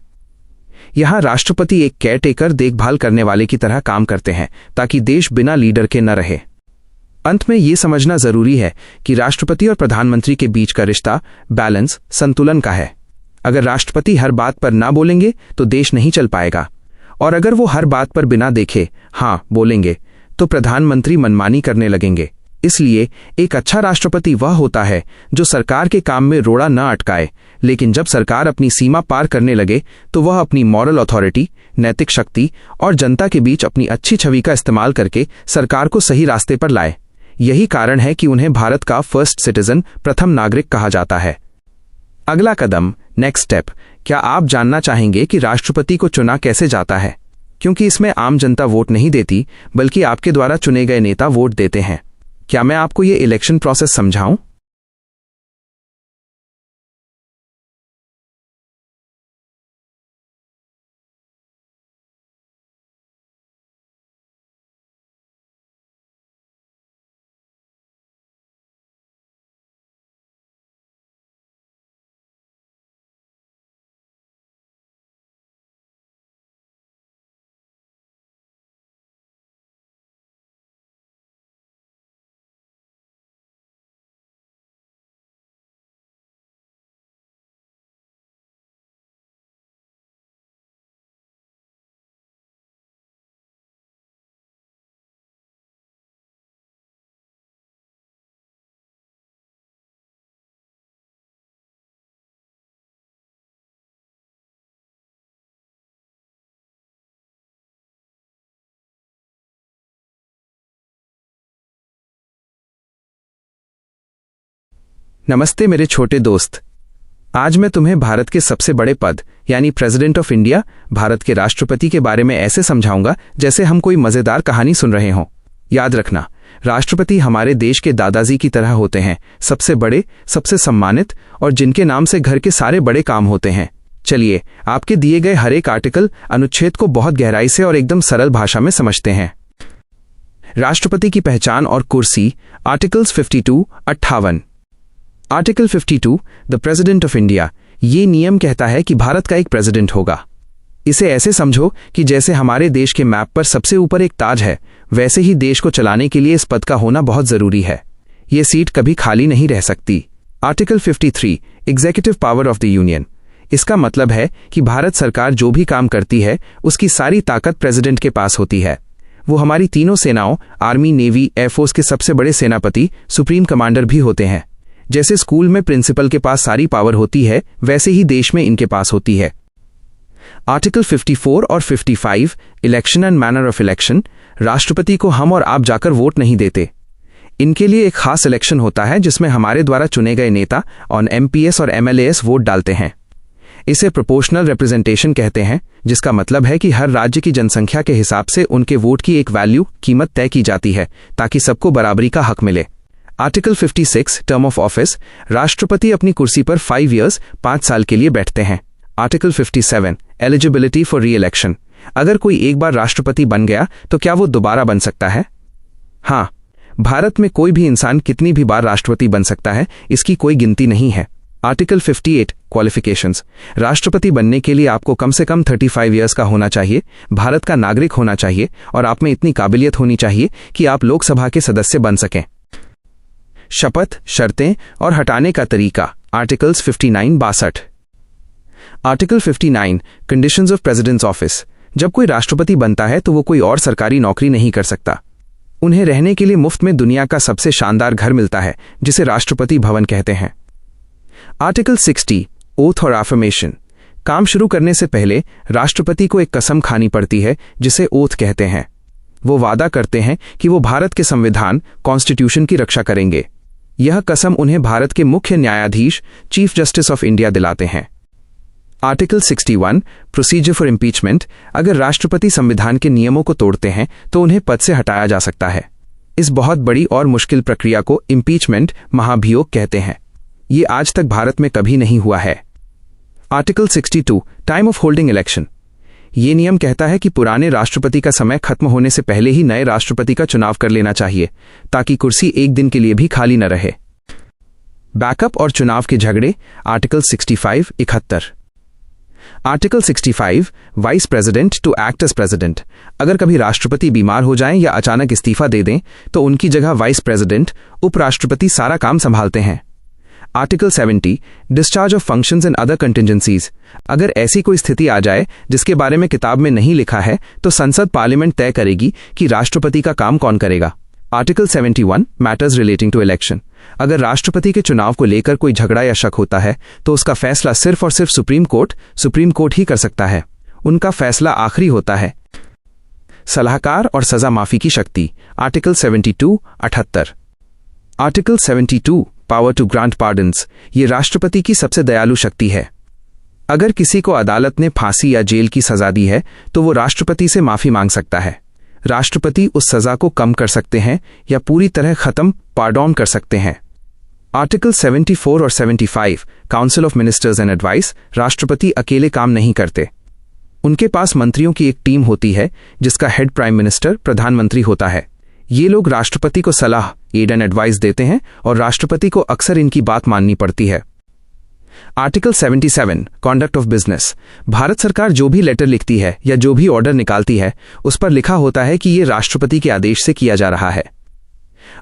यहां राष्ट्रपति एक केयरटेकर, देखभाल करने वाले की तरह काम करते हैं ताकि देश बिना लीडर के न रहे। अंत में यह समझना जरूरी है कि राष्ट्रपति और प्रधानमंत्री के बीच का रिश्ता बैलेंस, संतुलन का है। अगर राष्ट्रपति हर बात पर ना बोलेंगे तो देश नहीं चल पाएगा, और अगर वो हर बात पर बिना देखे हाँ बोलेंगे तो प्रधानमंत्री मनमानी करने लगेंगे। इसलिए एक अच्छा राष्ट्रपति वह होता है जो सरकार के काम में रोड़ा न अटकाए, लेकिन जब सरकार अपनी सीमा पार करने लगे तो वह अपनी मॉरल अथॉरिटी, नैतिक शक्ति और जनता के बीच अपनी अच्छी छवि का इस्तेमाल करके सरकार को सही रास्ते पर लाए। यही कारण है कि उन्हें भारत का फर्स्ट सिटीजन, प्रथम नागरिक कहा जाता है। अगला कदम, नेक्स्ट स्टेप। क्या आप जानना चाहेंगे कि राष्ट्रपति को चुना कैसे जाता है? क्योंकि इसमें आम जनता वोट नहीं देती, बल्कि आपके द्वारा चुने गए नेता वोट देते हैं। क्या मैं आपको ये इलेक्शन प्रोसेस समझाऊं? नमस्ते मेरे छोटे दोस्त। आज मैं तुम्हें भारत के सबसे बड़े पद यानी प्रेसिडेंट ऑफ इंडिया, भारत के राष्ट्रपति के बारे में ऐसे समझाऊंगा जैसे हम कोई मजेदार कहानी सुन रहे हों। याद रखना, राष्ट्रपति हमारे देश के दादाजी की तरह होते हैं, सबसे बड़े, सबसे सम्मानित और जिनके नाम से घर के सारे बड़े काम होते हैं। चलिए आपके दिए गए हर एक आर्टिकल, अनुच्छेद को बहुत गहराई से और एकदम सरल भाषा में समझते हैं। राष्ट्रपति की पहचान और कुर्सी, articles 52-58। Article 52, the president of India. ये नियम कहता है कि भारत का एक प्रेसिडेंट होगा। इसे ऐसे समझो कि जैसे हमारे देश के मैप पर सबसे ऊपर एक ताज है, वैसे ही देश को चलाने के लिए इस पद का होना बहुत जरूरी है। ये सीट कभी खाली नहीं रह सकती। Article 53, executive power of the union. इसका मतलब है कि भारत सरकार जो भी काम करती है उसकी सारी ताकत प्रेसिडेंट के पास होती है। वो हमारी तीनों सेनाओं, आर्मी, नेवी, एयरफोर्स के सबसे बड़े सेनापति, सुप्रीम कमांडर भी होते हैं। जैसे स्कूल में प्रिंसिपल के पास सारी पावर होती है, वैसे ही देश में इनके पास होती है। आर्टिकल 54 और 55 election and manner of election, राष्ट्रपति को हम और आप जाकर वोट नहीं देते। इनके लिए एक खास इलेक्शन होता है जिसमें हमारे द्वारा चुने गए नेता और एमपीएस और एमएलएस वोट डालते हैं। इसे प्रोपोर्शनल रिप्रेजेंटेशन कहते हैं, जिसका मतलब है कि हर राज्य की जनसंख्या के हिसाब से उनके वोट की एक वैल्यू, कीमत तय की जाती है ताकि सबको बराबरी का हक मिले। आर्टिकल 56 टर्म ऑफ ऑफिस, राष्ट्रपति अपनी कुर्सी पर 5 ईयर्स 5 साल के लिए बैठते हैं। आर्टिकल 57 एलिजिबिलिटी फॉर री इलेक्शन, अगर कोई एक बार राष्ट्रपति बन गया तो क्या वो दोबारा बन सकता है? हाँ, भारत में कोई भी इंसान कितनी भी बार राष्ट्रपति बन सकता है, इसकी कोई गिनती नहीं है। आर्टिकल 58 क्वालिफिकेशंस, राष्ट्रपति बनने के लिए आपको कम से कम 35 ईयर्स का होना चाहिए, भारत का नागरिक होना चाहिए और आप में इतनी काबिलियत होनी चाहिए कि आप लोकसभा के सदस्य बन सकें। शपथ, शर्तें और हटाने का तरीका, articles 59-62। Article 59 conditions of president's office, जब कोई राष्ट्रपति बनता है तो वो कोई और सरकारी नौकरी नहीं कर सकता। उन्हें रहने के लिए मुफ्त में दुनिया का सबसे शानदार घर मिलता है, जिसे राष्ट्रपति भवन कहते हैं। आर्टिकल 60 ओथ और एफर्मेशन, काम शुरू करने से पहले राष्ट्रपति को एक कसम खानी पड़ती है जिसे ओथ कहते हैं। वो वादा करते हैं कि वो भारत के संविधान, कॉन्स्टिट्यूशन की रक्षा करेंगे। यह कसम उन्हें भारत के मुख्य न्यायाधीश, चीफ जस्टिस ऑफ इंडिया दिलाते हैं। आर्टिकल 61 प्रोसीजर फॉर इम्पीचमेंट, अगर राष्ट्रपति संविधान के नियमों को तोड़ते हैं तो उन्हें पद से हटाया जा सकता है। इस बहुत बड़ी और मुश्किल प्रक्रिया को इम्पीचमेंट, महाभियोग कहते हैं। ये आज तक भारत में कभी नहीं हुआ है। Article 62 time of holding election, ये नियम कहता है कि पुराने राष्ट्रपति का समय खत्म होने से पहले ही नए राष्ट्रपति का चुनाव कर लेना चाहिए ताकि कुर्सी एक दिन के लिए भी खाली न रहे। बैकअप और चुनाव के झगड़े, article 65 71। Article 65 vice president to act as president, अगर कभी राष्ट्रपति बीमार हो जाएं या अचानक इस्तीफा दे दें तो उनकी जगह वाइस प्रेसिडेंट, उपराष्ट्रपति सारा काम संभालते हैं। Article 70 discharge of functions and other contingencies, अगर ऐसी कोई स्थिति आ जाए जिसके बारे में किताब में नहीं लिखा है तो संसद पार्लियामेंट तय करेगी कि राष्ट्रपति का काम कौन करेगा। Article 71 matters relating to election, अगर राष्ट्रपति के चुनाव को लेकर कोई झगड़ा या शक होता है तो उसका फैसला सिर्फ और सिर्फ सुप्रीम कोर्ट ही कर सकता है। उनका फैसला आखिरी होता है। सलाहकार और सजा माफी की शक्ति, article 72 78। Article 72 power to grant pardons, ये राष्ट्रपति की सबसे दयालु शक्ति है। अगर किसी को अदालत ने फांसी या जेल की सजा दी है तो वो राष्ट्रपति से माफी मांग सकता है। राष्ट्रपति उस सजा को कम कर सकते हैं या पूरी तरह खत्म, पार्डन कर सकते हैं। आर्टिकल 74 और 75 council of ministers and advice, राष्ट्रपति अकेले काम नहीं करते। उनके पास मंत्रियों की एक टीम होती है जिसका हेड प्राइम मिनिस्टर, प्रधानमंत्री होता है। ये लोग राष्ट्रपति को सलाह, एड एंड एडवाइस देते हैं और राष्ट्रपति को अक्सर इनकी बात माननी पड़ती है। Article 77 conduct of business, Bharat सरकार जो भी लेटर लिखती है या जो भी ऑर्डर निकालती है उस पर लिखा होता है कि ये राष्ट्रपति के आदेश से किया जा रहा है।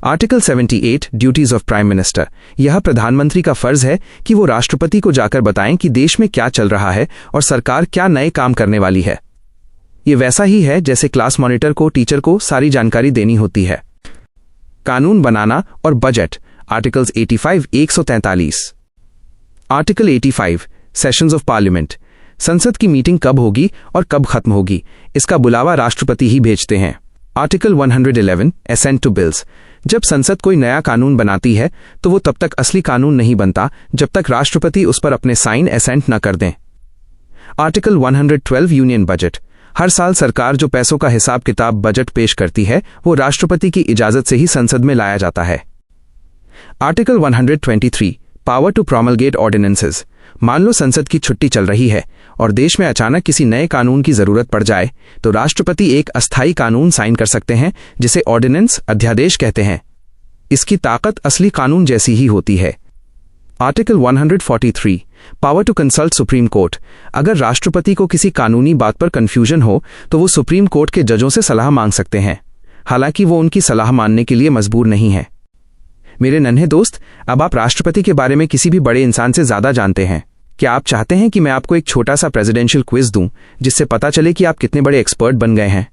Article 78 duties of prime minister, यह प्रधानमंत्री का फर्ज है कि वो राष्ट्रपति को जाकर बताएं कि देश में क्या चल रहा है और सरकार क्या नए काम करने वाली है। ये वैसा ही है जैसे क्लास मॉनिटर को टीचर को सारी जानकारी देनी होती है। कानून बनाना और budget, articles 85 143। Article 85 sessions of parliament, संसद की मीटिंग कब होगी और कब खत्म होगी, इसका बुलावा राष्ट्रपति ही भेजते हैं। आर्टिकल 111 असेंट टू बिल्स, जब संसद कोई नया कानून बनाती है तो वो तब तक असली कानून नहीं बनता जब तक राष्ट्रपति उस पर अपने साइन असेंट न कर दें। आर्टिकल 112 यूनियन बजट, हर साल सरकार जो पैसों का हिसाब किताब बजट पेश करती है वो राष्ट्रपति की इजाजत से ही संसद में लाया जाता है। Article 123 power to promulgate ordinances, मान लो संसद की छुट्टी चल रही है और देश में अचानक किसी नए कानून की जरूरत पड़ जाए तो राष्ट्रपति एक अस्थायी कानून साइन कर सकते हैं जिसे ऑर्डिनेंस, अध्यादेश कहते हैं। इसकी ताकत असली कानून जैसी ही होती है। Article 143 power to consult supreme court, अगर राष्ट्रपति को किसी कानूनी बात पर कंफ्यूजन हो तो वो सुप्रीम कोर्ट के जजों से सलाह मांग सकते हैं, हालांकि वो उनकी सलाह मानने के लिए मजबूर नहीं है। मेरे नन्हे दोस्त, अब आप राष्ट्रपति के बारे में किसी भी बड़े इंसान से ज्यादा जानते हैं। क्या आप चाहते हैं कि मैं आपको एक छोटा सा प्रेसिडेंशियल क्विज दूं जिससे पता चले कि आप कितने बड़े एक्सपर्ट बन गए हैं?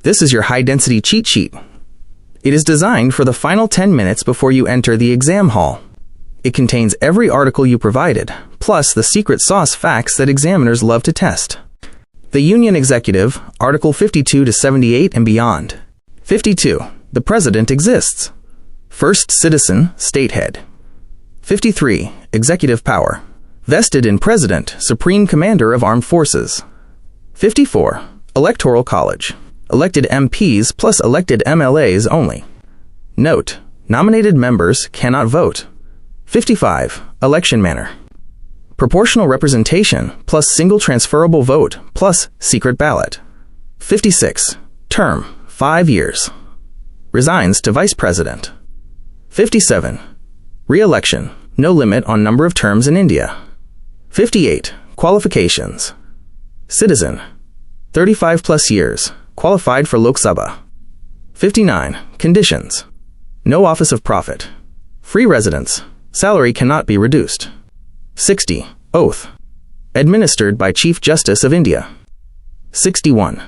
This is your high-density cheat sheet. It is designed for the final 10 minutes before you enter the exam hall. It contains every article you provided, plus the secret sauce facts that examiners love to test. The Union Executive, Article 52 to 78 and beyond. 52. The President exists. First citizen, state head. 53. Executive power. Vested in President, Supreme Commander of Armed Forces. 54. Electoral College. Elected MPs plus elected MLAs only. Note: nominated members cannot vote. 55. Election manner. Proportional representation plus single transferable vote plus secret ballot. 56. Term, 5 years. Resigns to Vice President. 57. Re-election, no limit on number of terms in India. 58. Qualifications. Citizen, 35 plus years, qualified for Lok Sabha. 59. Conditions. No office of profit. Free residence. Salary cannot be reduced. 60. Oath. Administered by Chief Justice of India. 61.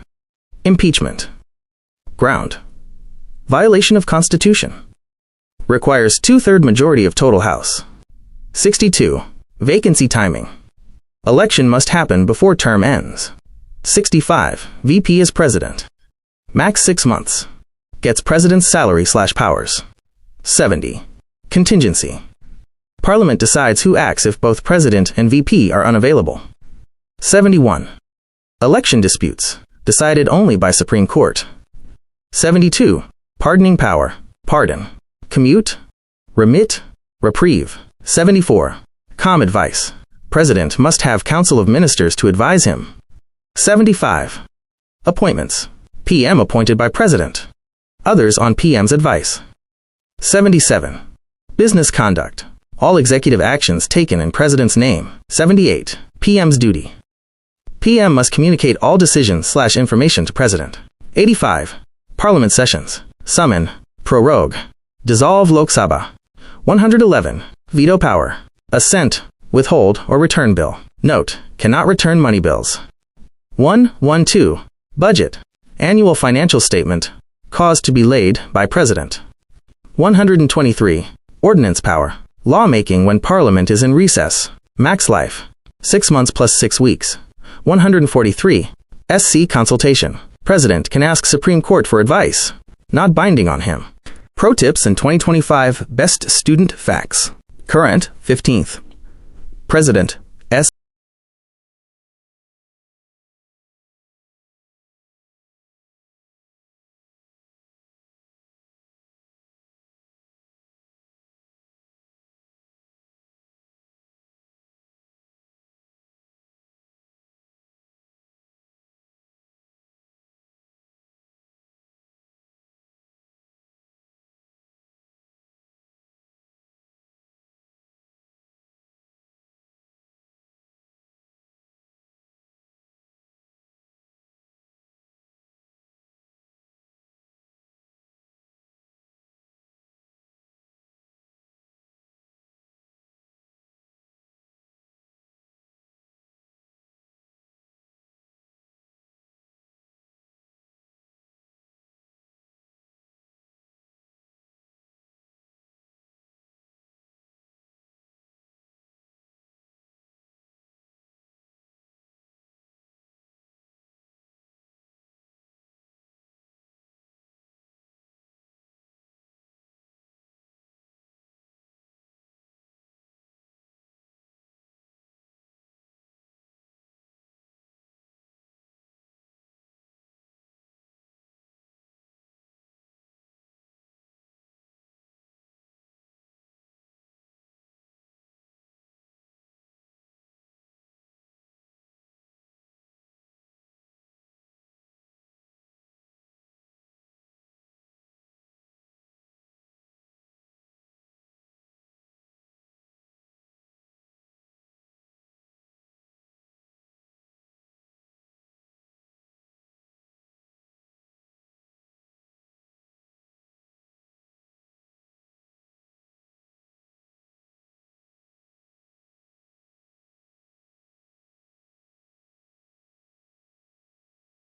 Impeachment. Ground. Violation of Constitution. Requires 2/3 majority of total House. 62. Vacancy timing. Election must happen before term ends. 65. VP is president. Max 6 months. Gets president's salary/powers. 70. Contingency. Parliament decides who acts if both president and VP are unavailable. 71. Election disputes. Decided only by Supreme Court. 72. Pardoning power. Pardon. Commute. Remit. Reprieve. 74. Calm advice. President must have Council of Ministers to advise him. 75. Appointments. PM appointed by President. Others on PM's advice. 77. Business conduct. All executive actions taken in President's name. 78. PM's duty. PM must communicate all decisions/information to President. 85. Parliament sessions. Summon. Prorogue. Dissolve Lok Sabha. 111. Veto power. Assent. Withhold or return bill. Note: cannot return money bills. 112. Budget. Annual financial statement. Cause to be laid by President. 123. Ordinance power. Lawmaking when Parliament is in recess. Max life. 6 months plus 6 weeks. 143. SC consultation. President can ask Supreme Court for advice. Not binding on him. Pro tips and 2025 Best Student Facts. Current, 15th. President, S.